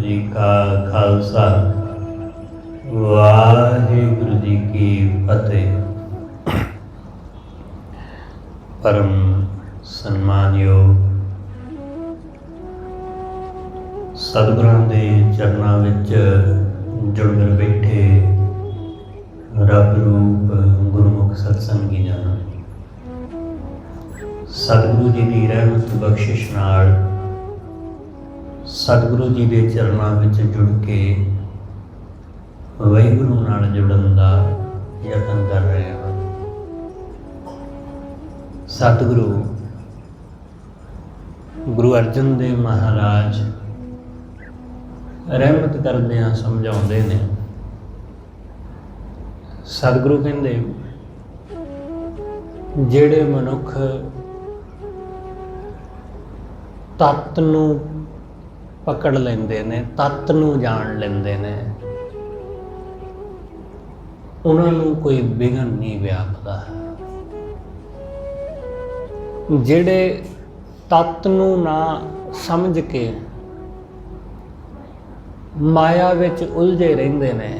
जी का खालसा वाहिगुरु जी की फतेह। परम सन्मानयोग सतगुरां दे चरनां विच जुड़ बैठे रब रूप गुरमुख सत्संगी जन, सतगुरु जी की रहमत बख्शिश नाल सतगुरु जी के चरनां विच जुड़ के वाहिगुरु नाल जुड़न का यतन कर रहे हैं। सतगुरु गुरु अर्जन देव महाराज रहमत करदियां समझाउंदे ने। सतगुरु कहंदे जिहड़े मनुख तत्त नूं पकड़ लेंदे ने, तत्त नूं जाण लेंदे ने, उन्हां नूं कोई विघन नहीं व्यापदा। जिहड़े तत्त नूं ना समझ के माया विच उलझे रहिंदे ने,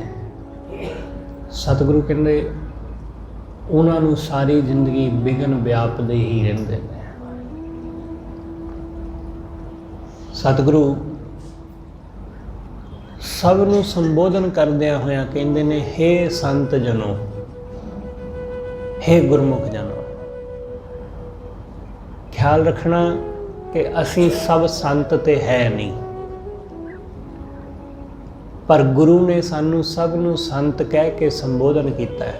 सतगुरु कहंदे उन्हां नूं सारी जिंदगी विघन व्यापदे ही रहिंदे ने। सतगुरु सब नूं संबोधन करदियां होइयां कहंदे ने, हे संत जनो, हे गुरमुख जनो। ख्याल रखना कि असीं सब संत ते है नहीं, पर गुरु ने सानू सब नूं संत कह के संबोधन किया है।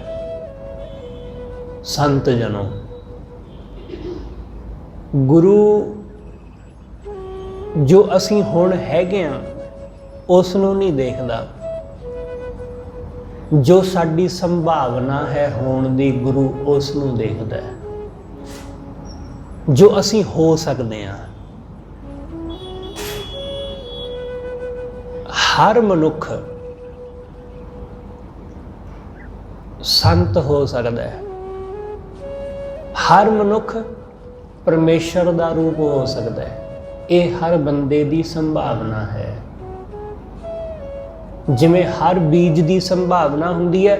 संत जनो, गुरु जो असीं हुण हैगे आ उस नूं नहीं देखदा, जो साडी संभावना है होण दी गुरु उस नूं देखदा है, जो असीं हो सकदे आ। हर मनुख संत हो सकता है, हर मनुख परमेश्वर का रूप हो सकता है। ये हर बंदे की संभावना है। जिमें हर बीज की संभावना हुंदी है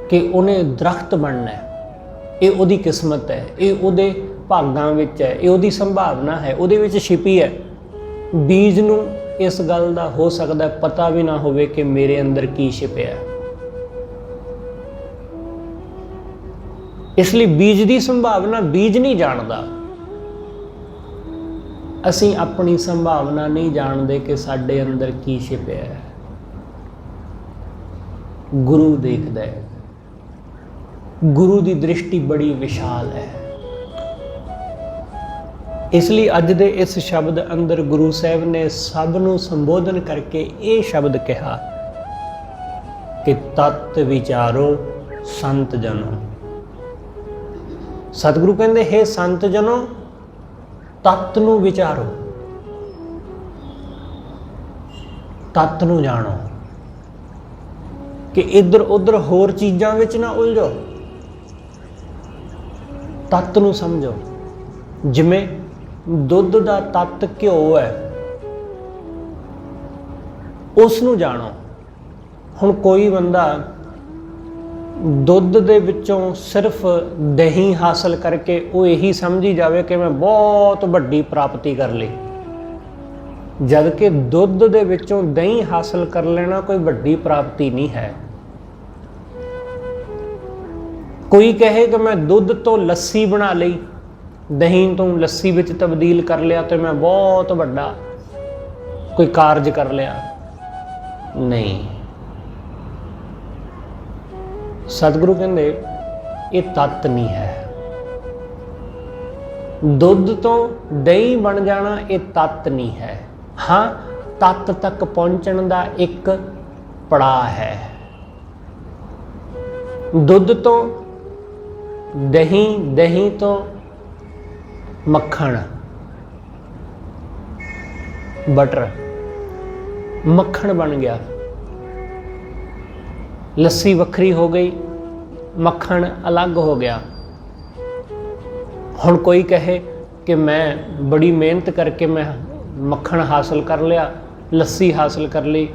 कि उन्हें दरख्त बनना है, ये उहदी किस्मत है, ये उहदे भागां विच है, ये उहदी संभावना है, उहदे विच छिपी है। बीज नूं इस गल का हो सकता है पता भी ना होवे कि मेरे अंदर की छिपया। इसलिए बीज की संभावना बीज नहीं जानता। असीं अपनी संभावना नहीं जानते कि साडे अंदर की छिपया है। गुरु देखदा है। गुरु की दृष्टि बड़ी विशाल है। इसलिए अज दे इस शब्द अंदर गुरु साहब ने सब नूं संबोधन करके ये शब्द कहा कि तत्त विचारो संत जनो। सतगुरु कहंदे, हे संत जनो, तत्त नूं विचारो, तत्त नूं जानो, कि इधर उधर होर चीज़ां विच ना उलझो, तत्त नूं समझो। जिमें दुध का तत्त घ्यो है, उस नूं जानो। हुण कोई बंदा दुध दे विचों सिर्फ दही हासिल करके वो यही समझी जाए कि मैं बहुत वड्डी प्राप्ति कर ली, जबकि दुध दे विचों दही हासिल कर लेना कोई वड्डी प्राप्ति नहीं है। कोई कहे कि मैं दुध तो लस्सी बना ली, दही तो लस्सी विच तब्दील कर लिया तो मैं बहुत वड्डा कोई कारज कर लिया। नहीं, सतगुरु कहंदे ये तत्त नहीं है। दुध तो दही बन जाना ये तत्त नहीं है। हाँ, तत्त तक पहुंचण का एक पड़ाव है। दुध तो दही, दही तो मक्खण, बटर, मक्खण बन गया, लस्सी वक्री हो गई, मक्खण अलग हो गया। हुण कोई कहे कि मैं बड़ी मेहनत करके मैं ਮੱਖਣ ਹਾਸਲ ਕਰ ਲਿਆ, ਲੱਸੀ ਹਾਸਲ ਕਰ ਲਈ,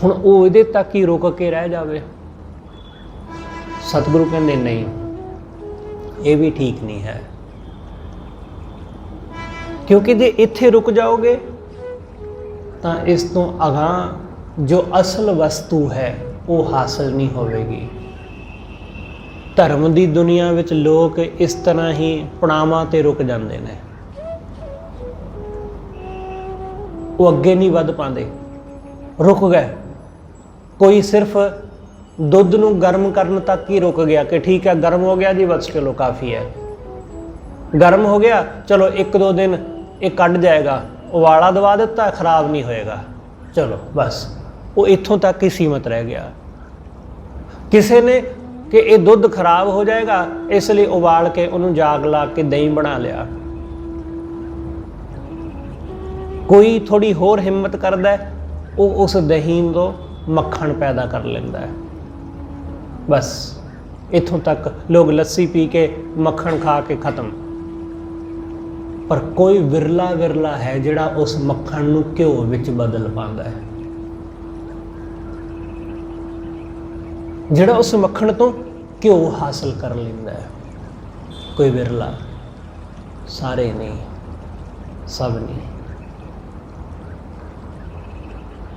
ਹੁਣ ਉਹ ਇਹਦੇ ਤੱਕ ਹੀ ਰੁਕ ਕੇ ਰਹਿ ਜਾਵੇ। ਸਤਿਗੁਰੂ ਕਹਿੰਦੇ ਨਹੀਂ, ਇਹ ਵੀ ਠੀਕ ਨਹੀਂ ਹੈ, ਕਿਉਂਕਿ ਜੇ ਇੱਥੇ ਰੁਕ ਜਾਓਗੇ ਤਾਂ ਇਸ ਤੋਂ ਅਗਾਂਹ ਜੋ ਅਸਲ ਵਸਤੂ ਹੈ ਉਹ ਹਾਸਲ ਨਹੀਂ ਹੋਵੇਗੀ। ਧਰਮ ਦੀ ਦੁਨੀਆ ਵਿੱਚ ਲੋਕ ਇਸ ਤਰ੍ਹਾਂ ਹੀ ਪੜਾਵਾਂ ਤੇ ਰੁਕ ਜਾਂਦੇ ਨੇ, ਉਹ ਅੱਗੇ ਨਹੀਂ ਵੱਧ ਪਾਉਂਦੇ, ਰੁਕ ਗਏ। ਕੋਈ ਸਿਰਫ ਦੁੱਧ ਨੂੰ ਗਰਮ ਕਰਨ ਤੱਕ ਹੀ ਰੁਕ ਗਿਆ ਕਿ ਠੀਕ ਹੈ ਗਰਮ ਹੋ ਗਿਆ ਜੀ, ਬਸ ਚਲੋ ਕਾਫੀ ਹੈ, ਗਰਮ ਹੋ ਗਿਆ ਚਲੋ 1-2 ਦਿਨ ਇਹ ਕੱਢ ਜਾਏਗਾ, ਉਬਾਲਾ ਦਵਾ ਦਿੱਤਾ ਖਰਾਬ ਨਹੀਂ ਹੋਏਗਾ, ਚਲੋ ਬਸ ਉਹ ਇੱਥੋਂ ਤੱਕ ਹੀ ਸੀਮਤ ਰਹਿ ਗਿਆ। ਕਿਸੇ ਨੇ ਕਿ ਇਹ ਦੁੱਧ ਖਰਾਬ ਹੋ ਜਾਏਗਾ ਇਸ ਲਈ ਉਬਾਲ ਕੇ ਉਹਨੂੰ ਜਾਗ ਲਾ ਕੇ ਦਹੀਂ ਬਣਾ ਲਿਆ। ਕੋਈ ਥੋੜੀ ਹੋਰ ਹਿੰਮਤ ਕਰਦਾ, ਉਹ ਉਸ ਦਹੀਂ ਤੋਂ ਮੱਖਣ ਪੈਦਾ ਕਰ ਲੈਂਦਾ ਹੈ। ਬਸ ਇੱਥੋਂ ਤੱਕ ਲੋਕ ਲੱਸੀ ਪੀ ਕੇ ਮੱਖਣ ਖਾ ਕੇ ਖਤਮ। ਪਰ ਕੋਈ ਵਿਰਲਾ ਹੈ ਜਿਹੜਾ ਉਸ ਮੱਖਣ ਨੂੰ ਘਿਓ ਵਿੱਚ ਬਦਲ ਪਾਉਂਦਾ ਹੈ, ਜਿਹੜਾ ਉਸ ਮੱਖਣ ਤੋਂ ਘਿਓ ਹਾਸਲ ਕਰ ਲੈਂਦਾ ਹੈ। ਕੋਈ ਵਿਰਲਾ, ਸਾਰੇ ਨਹੀਂ, ਸਭ ਨਹੀਂ।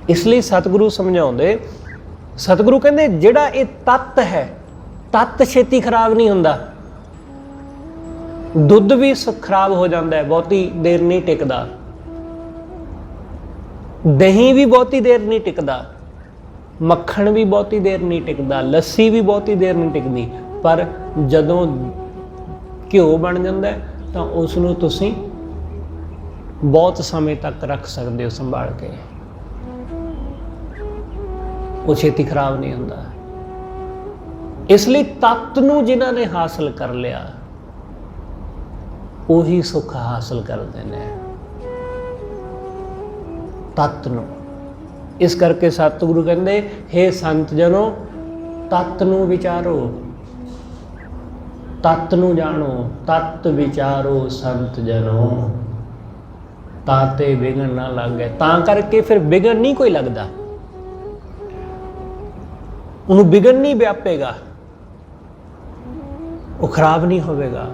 ਇਸ ਲਈ ਸਤਿਗੁਰੂ ਸਮਝਾਉਂਦੇ, ਸਤਿਗੁਰੂ ਕਹਿੰਦੇ ਜਿਹੜਾ ਇਹ ਤੱਤ ਹੈ, ਤੱਤ ਛੇਤੀ ਖਰਾਬ ਨਹੀਂ ਹੁੰਦਾ। ਦੁੱਧ ਵੀ ਖਰਾਬ ਹੋ ਜਾਂਦਾ ਹੈ, ਬਹੁਤੀ ਦੇਰ ਨਹੀਂ ਟਿਕਦਾ। ਦਹੀਂ ਵੀ ਬਹੁਤੀ ਦੇਰ ਨਹੀਂ ਟਿਕਦਾ, ਮੱਖਣ ਵੀ ਬਹੁਤੀ ਦੇਰ ਨਹੀਂ ਟਿਕਦਾ, ਲੱਸੀ ਵੀ ਬਹੁਤੀ ਦੇਰ ਨਹੀਂ ਟਿਕਦੀ। ਪਰ ਜਦੋਂ ਘਿਓ ਬਣ ਜਾਂਦਾ ਤਾਂ ਉਸ ਨੂੰ ਤੁਸੀਂ ਬਹੁਤ ਸਮੇਂ ਤੱਕ ਰੱਖ ਸਕਦੇ ਹੋ ਸੰਭਾਲ ਕੇ, ਉਹ ਛੇਤੀ ਖਰਾਬ ਨਹੀਂ ਹੁੰਦਾ। ਇਸ ਲਈ ਤੱਤ ਨੂੰ ਜਿਨ੍ਹਾਂ ਨੇ ਹਾਸਲ ਕਰ ਲਿਆ ਉਹੀ ਸੁੱਖ ਹਾਸਲ ਕਰਦੇ ਨੇ, ਤੱਤ ਨੂੰ। ਇਸ ਕਰਕੇ ਸਤਿਗੁਰੂ ਕਹਿੰਦੇ, ਹੇ ਸੰਤ ਜਨੋ ਤੱਤ ਨੂੰ ਵਿਚਾਰੋ, ਤੱਤ ਨੂੰ ਜਾਣੋ, ਤੱਤ ਵਿਚਾਰੋ ਸੰਤ ਜਨੋ, ਤਾਂ ਤੇ ਵਿਘਨ ਨਾ ਲੱਗੇ। ਤਾਂ ਕਰਕੇ ਫਿਰ ਵਿਘਨ ਨਹੀਂ ਕੋਈ ਲੱਗਦਾ, ਉਹਨੂੰ ਵਿਘਨ ਨਹੀਂ ਵਿਆਪੇਗਾ, ਉਹ ਖਰਾਬ ਨਹੀਂ ਹੋਵੇਗਾ।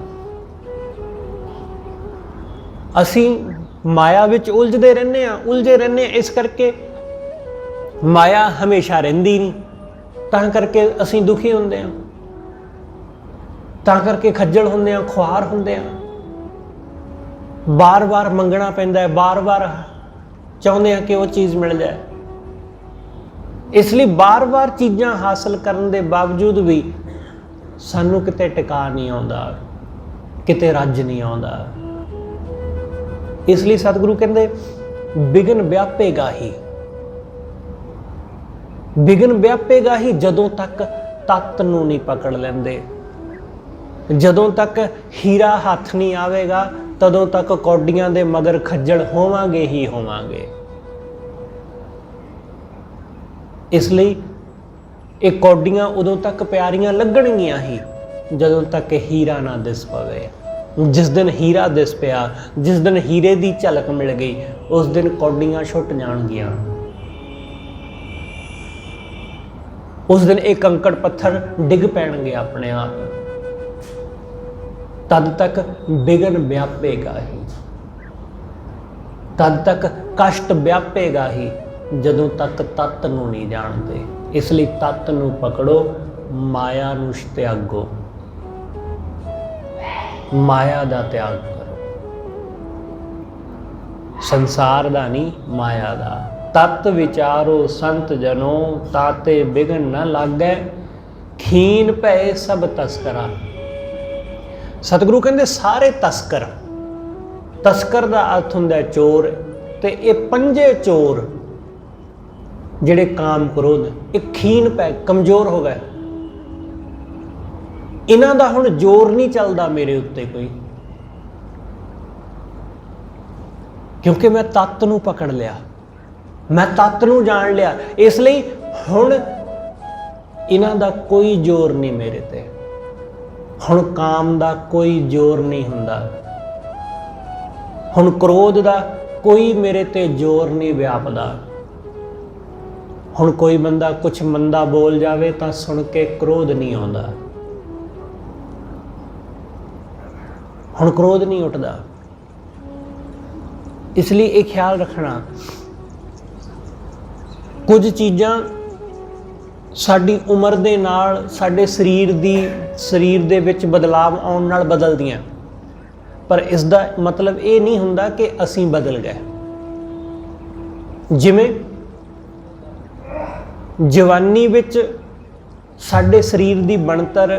ਅਸੀਂ ਮਾਇਆ ਵਿੱਚ ਉਲਝਦੇ ਰਹਿੰਦੇ ਹਾਂ, ਉਲਝੇ ਰਹਿੰਦੇ ਹਾਂ। ਇਸ ਕਰਕੇ ਮਾਇਆ ਹਮੇਸ਼ਾ ਰਹਿੰਦੀ ਨਹੀਂ, ਤਾਂ ਕਰਕੇ ਅਸੀਂ ਦੁਖੀ ਹੁੰਦੇ ਹਾਂ, ਤਾਂ ਕਰਕੇ ਖੱਜਲ ਹੁੰਦੇ ਹਾਂ, ਖੁਆਰ ਹੁੰਦੇ ਹਾਂ। ਬਾਰ-ਬਾਰ ਮੰਗਣਾ ਪੈਂਦਾ ਹੈ, ਬਾਰ-ਬਾਰ ਚਾਹੁੰਦੇ ਹਾਂ ਕਿ ਉਹ ਚੀਜ਼ ਮਿਲ ਜਾਏ। ਇਸ ਲਈ ਬਾਰ-ਬਾਰ ਚੀਜ਼ਾਂ ਹਾਸਲ ਕਰਨ ਦੇ ਬਾਵਜੂਦ ਵੀ ਸਾਨੂੰ ਕਿਤੇ ਟਿਕਾ ਨਹੀਂ ਆਉਂਦਾ, ਕਿਤੇ ਰੱਜ ਨਹੀਂ ਆਉਂਦਾ। ਇਸ ਲਈ ਸਤਿਗੁਰੂ ਕਹਿੰਦੇ ਵਿਘਨ ਵਿਆਪੇਗਾ ਹੀ, ਵਿਘਨ ਵਿਆਪੇਗਾ ਹੀ ਜਦੋਂ ਤੱਕ ਤੱਤ ਨੂੰ ਨਹੀਂ ਪਕੜ ਲੈਂਦੇ। ਜਦੋਂ ਤੱਕ ਹੀਰਾ ਹੱਥ ਨਹੀਂ ਆਵੇਗਾ ਤਦੋਂ ਤੱਕ ਕੌਡੀਆਂ ਦੇ ਮਗਰ ਖੱਜਲ ਹੋਵਾਂਗੇ ਹੀ ਹੋਵਾਂਗੇ। ਇਸ ਲਈ ਇਹ ਕੌਡੀਆਂ ਉਦੋਂ ਤੱਕ ਪਿਆਰੀਆਂ ਲੱਗਣਗੀਆਂ ਹੀ ਜਦੋਂ ਤੱਕ ਹੀਰਾ ਨਾ ਦਿਸ ਪਵੇ। ਜਿਸ ਦਿਨ ਹੀਰਾ ਦਿਸ ਪਿਆ, ਜਿਸ ਦਿਨ ਹੀਰੇ ਦੀ ਝਲਕ ਮਿਲ ਗਈ, ਉਸ ਦਿਨ ਕੌਡੀਆਂ ਛੁੱਟ ਜਾਣਗੀਆਂ। ਉਸ ਦਿਨ ਇਹ ਕੰਕੜ ਪੱਥਰ ਡਿੱਗ ਪੈਣਗੇ ਆਪਣੇ ਆਪ। ਤਦ ਤੱਕ ਵਿਘਨ ਵਿਆਪੇਗਾ ਹੀ, ਤਦ ਤੱਕ ਕਸ਼ਟ ਵਿਆਪੇਗਾ ਹੀ ਜਦੋਂ ਤੱਕ ਤੱਤ ਨੂੰ ਨਹੀਂ ਜਾਣਦੇ। ਇਸ ਲਈ ਤੱਤ ਨੂੰ ਪਕੜੋ, ਮਾਇਆ ਨੂੰ ਤਿਆਗੋ, ਮਾਇਆ ਦਾ ਤਿਆਗ ਕਰੋ, ਸੰਸਾਰ ਦਾ ਨਹੀਂ, ਮਾਇਆ ਦਾ। ਤਤ ਵਿਚਾਰੋ ਸੰਤ ਜਨੋ, ਤਾਤੇ ਵਿਘਨ ਨਾ ਲਾਗੈ, ਖੀਨ ਭੈ ਸਭ ਤਸਕਰਾ। ਸਤਿਗੁਰੂ ਕਹਿੰਦੇ ਸਾਰੇ ਤਸਕਰ, ਤਸਕਰ ਦਾ ਅਰਥ ਹੁੰਦਾ ਚੋਰ, ਤੇ ਇਹ ਪੰਜੇ ਚੋਰ ਜਿਹੜੇ ਕਾਮ ਕ੍ਰੋਧ, ਇਹ ਖੀਨ ਪੈ, ਕਮਜ਼ੋਰ ਹੋ ਗਏ। ਇਹਨਾਂ ਦਾ ਹੁਣ ਜ਼ੋਰ ਨਹੀਂ ਚੱਲਦਾ ਮੇਰੇ ਉੱਤੇ ਕੋਈ, ਕਿਉਂਕਿ ਮੈਂ ਤੱਤ ਨੂੰ ਪਕੜ ਲਿਆ, ਮੈਂ ਤੱਤ ਨੂੰ ਜਾਣ ਲਿਆ। ਇਸ ਲਈ ਹੁਣ ਇਹਨਾਂ ਦਾ ਕੋਈ ਜ਼ੋਰ ਨਹੀਂ ਮੇਰੇ ਤੇ, ਹੁਣ ਕਾਮ ਦਾ ਕੋਈ ਜ਼ੋਰ ਨਹੀਂ ਹੁੰਦਾ। हुण क्रोध दा कोई मेरे ते जोर नहीं व्यापदा। हुण कोई बंदा कुछ मंदा बोल जावे तां सुन के क्रोध नहीं आउंदा, हुण क्रोध नहीं उठदा। इसलिए ये ख्याल रखना, कुछ चीज़ां साडी उम्र दे नाल साडे शरीर दे विच बदलाव आउण नाल बदलदियां, पर इसदा मतलब ये नहीं हुंदा कि असीं बदल गए। जिवें जवानी विच साडे शरीर दी बनतर,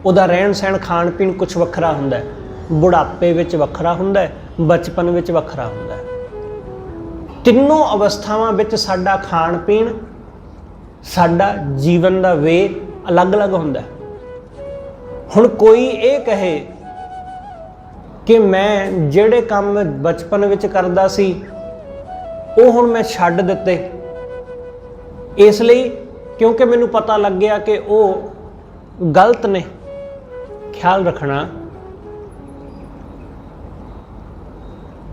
उहदा रहन सहन खाण पीण कुछ वखरा हुंदा है, बुढ़ापे विच वखरा हुंदा है, बचपन विच वखरा हुंदा है। तिन्नों अवस्थावां विच साडा खाण पीण, साडा जीवन दा वे अलग अलग हुंदा है। हुण कोई ये कहे कि मैं ਜਿਹੜੇ ਕੰਮ बचपन विच करदा सी ਉਹ ਹੁਣ मैं ਛੱਡ ਦਿੱਤੇ, ਇਸ ਲਈ क्योंकि मैनूं पता लग गया कि ਉਹ गलत ने। ख्याल रखना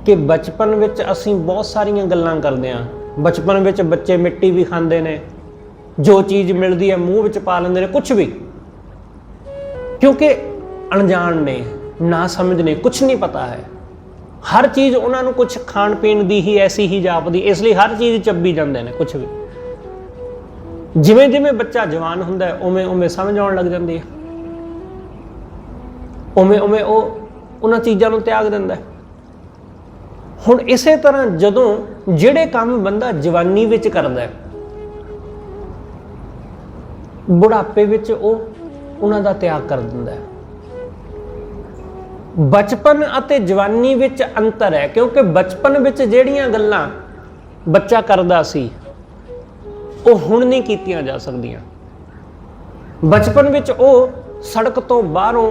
कि बचपन विच असीं बहुत सारियां गल्लां करदे हां। बचपन विच बच्चे मिट्टी भी खांदे ने, जो चीज़ मिलती है मूँह विच पा लेंदे ने, कुछ भी, क्योंकि अणजाण ने, ना समझ ने, कुछ नहीं पता है। हर चीज़ उन्होंने कुछ खाण पीण दी ही ऐसी ही जापदी, इसलिए हर चीज़ चब्बी जाते हैं कुछ भी। जिमें जिमें बच्चा जवान हुंदा है उवें उवें समझ आउण लग जाती है, उवें उवें वो उन्हां चीज़ां नूं त्याग दिंदा है। हुण इसे तरह जदों जिहड़े काम बंदा जवानी विच करदा है, बुढ़ापे विच उन्हां दा त्याग कर दिंदा है। बचपन अते जवानी विच अंतर है, क्योंकि बचपन विच जिहड़ियां गल्लां बच्चा करदा सी ਉਹ ਹੁਣ नहीं कीतियां जा सकदियां। बचपन विच ਉਹ सड़क तो बाहरों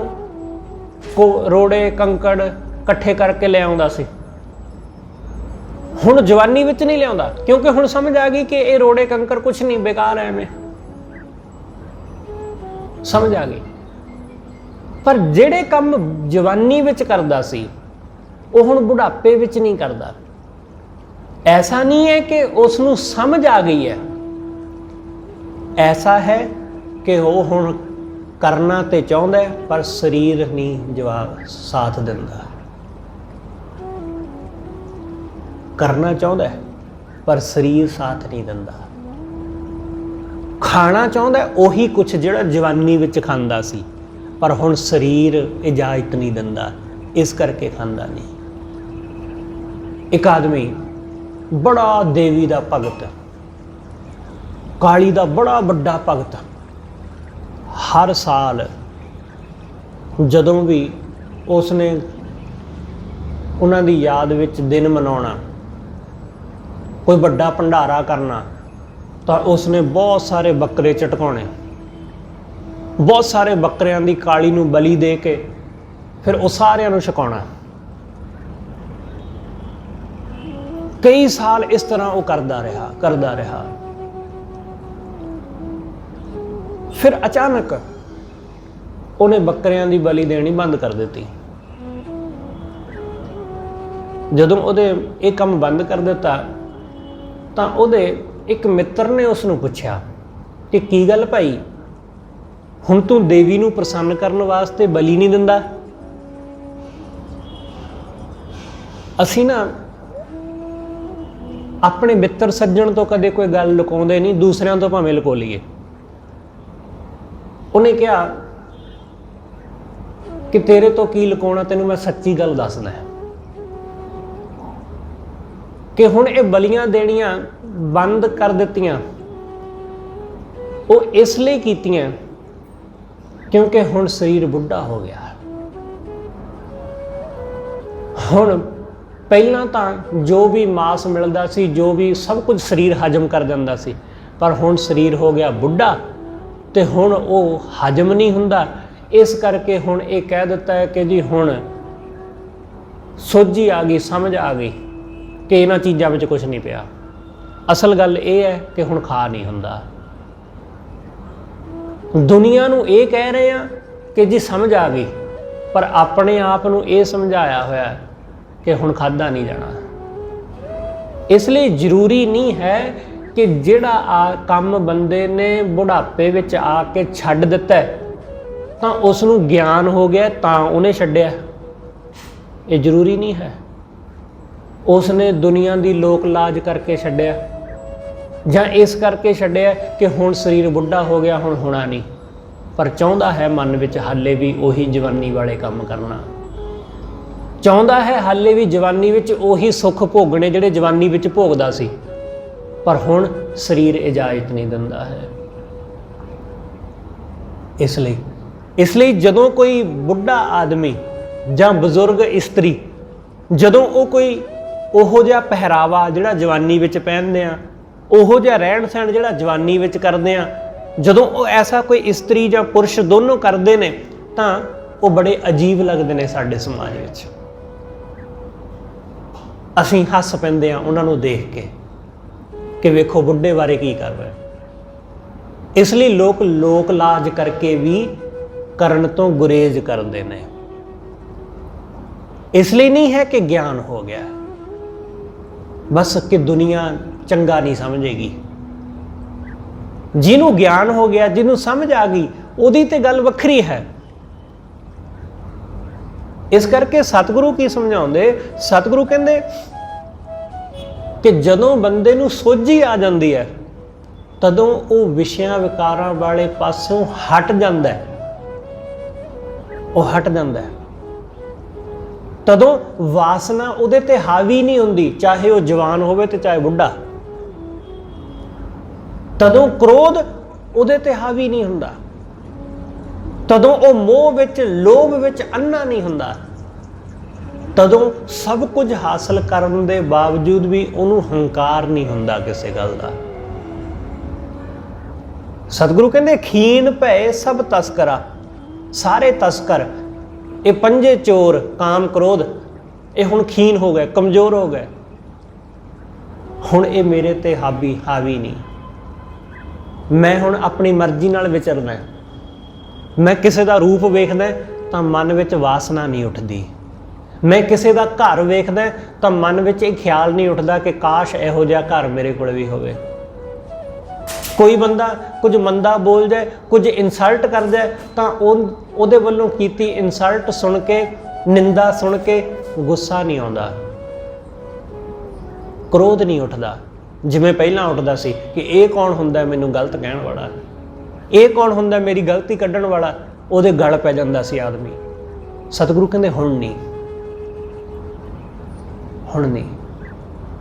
को रोड़े कंकड़ इकट्ठे करके ले आउंदा सी, हुण जवानी विच नहीं लिआउंदा, क्योंकि हुण समझ आ गई कि ये रोड़े कंकड़ कुछ नहीं, बेकार है, में समझ आ गई। पर जिहड़े काम जवानी विच करदा सी ਉਹ हुण बुढ़ापे विच नहीं करदा। ऐसा नहीं है कि उसनूं समझ आ गई है, ऐसा है कि वो हुण करना तो चाहुंदा है पर शरीर नहीं जवाब साथ दिंदा। करना चाहुंदा है पर शरीर साथ नहीं दिंदा। खाना चाहुंदा है उही कुछ जिहड़ा जवानी विच खांदा सी, पर हुण शरीर इजाजत नहीं दिंदा, इस करके खांदा नहीं। एक आदमी बड़ा देवी दा भगत, काली दा बड़ा वड्डा भगत, हर साल जदों भी उसने उन्हां दी याद विच दिन मनाउणा, कोई वड्डा भंडारा करना, तो उसने बहुत सारे बकरे चटकाउणे, बहुत सारे बकरियां दी काली नूं बली दे के फिर वो सारियां नूं छकाउणा। कई साल इस तरह वो करदा रहा। फिर अचानक उन्हें बकरियां दी बली देनी बंद कर दी। जदों उहदे ये काम बंद कर दिता तां उहदे एक मित्र ने उसनूं पुछया कि की गल भाई, हुण तूं देवी नूं प्रसन्न करन वास्ते बली नहीं दिंदा? असीं ना अपने मित्र सज्जण तो कदे कोई गल लुकाउंदे नहीं, दूसरिਆਂ तो भावें लुको लईए। उन्हें कहा कि तेरे तो की लुकाउणा, तैनूं मैं सच्ची गल दसदा है कि हुण ये बलियां देनियां बंद कर दित्तियां, वो इसलिए कीतियां क्योंकि हुण शरीर बुढ़ा हो गया। हुण पहलां तां जो भी मांस मिलदा सी, जो भी सब कुछ शरीर हजम कर जांदा सी, पर हुण शरीर हो गया बुढ़ा तो हुण वो हजम नहीं हुंदा। इस करके हुण ये कह दिता है कि जी हुण सोझी आ गई, समझ आ गई कि इन्हां चीज़ां विच कुछ नहीं पिया। असल गल ये है कि हुण खा नहीं हुंदा। दुनिया नूं ये कह रहे हैं कि जी समझ आ गई, पर अपने आप नूं ये समझाया होया कि हुण खाधा नहीं जाना। इसलिए जरूरी नहीं है कि जिहड़ा काम बंदे ने बुढ़ापे विच आके छड्ड दिता है तां उस नूं ज्ञान हो गया तां उहने छड्डिया। ये जरूरी नहीं है। उसने दुनिया की लोक लाज करके छड्डिया जां इस करके छड्डिया कि हुण शरीर बुढ़ा हो गया, हुण होना नहीं, पर चाहुंदा है मन विच हाले भी उही जवानी वाले काम करना, चाहुंदा है हाले भी जवानी विच उही सुख भोगने जिहड़े जवानी विच भोगदा सी, पर हुण शरीर इजाजत नहीं दिंदा है। इसलिए जदों कोई बुढ़ा आदमी जां बजुर्ग इस्त्री जदों वो कोई उहो जिहा पहरावा जिहड़ा जवानी विच पहनदे आ, उहो जिहा रहन सहन जिहड़ा जवानी विच करदे आ, जदों वो ऐसा कोई इस्त्री जां पुरुष दोनों करदे ने तां वो बड़े अजीब लगदे ने साडे समाज विच। असीं हੱਸ पैंदे आ उन्हां नूं देख के कि वेखो बुढ़े बारे की कर रहे। इसलिए लोग लोक लाज करके भी करन तो गुरेज करते हैं। इसलिए नहीं है कि ज्ञान हो गया, बस कि दुनिया चंगा नहीं समझेगी। जिन्हों ज्ञान हो गया, जिन्हों समझ आ गई, उहदी ते गल वखरी है। इस करके सतगुरु की समझाउंदे, सतगुरु कहंदे कि जदों बंदे नूं सोझी आ जाती है तदों वो विषयां विकारां वाले पासों हट जाता है, वो हट जाता है। तदों वासना उहदे ते हावी नहीं हुंदी, चाहे वो जवान होवे ते चाहे बुढ़ा। तदों क्रोध उहदे ते हावी नहीं हुंदा, तदों वो मोह विच लोभ विच अन्ना नहीं हुंदा, तदों सब कुछ हासिल करन दे बावजूद भी उहनूं हंकार नहीं हुंदा किसी गल दा। सतगुरु कहंदे खीन भय सब तस्करा, सारे तस्कर ये पंजे चोर काम क्रोध ये हुण खीन हो गए, कमज़ोर हो गए। हुण ये मेरे ते हावी नहीं, मैं हुण अपनी मर्जी नाल विचरना। मैं किसी का रूप वेखदा तां मन विच वासना नहीं उठदी, मैं किसी का घर वेखदा तां मन विच ये ख्याल नहीं उठदा कि काश इहो जिहा घर मेरे कोल भी होवे। कोई बंदा कुछ मंदा बोल जाए, कुछ इंसल्ट कर जाए तो उहदे वल्लों कीती इंसल्ट सुन के, निंदा सुन के गुस्सा नहीं आउंदा, क्रोध नहीं उठदा जिवें पहलां उठदा सी कि ये कौन हुंदा मैनूं गलत कहण वाला, ये कौन हुंदा मेरी गलती कड्ढण वाला, उहदे गल पै जांदा सी आदमी। सतगुरु कहंदे हुण नहीं,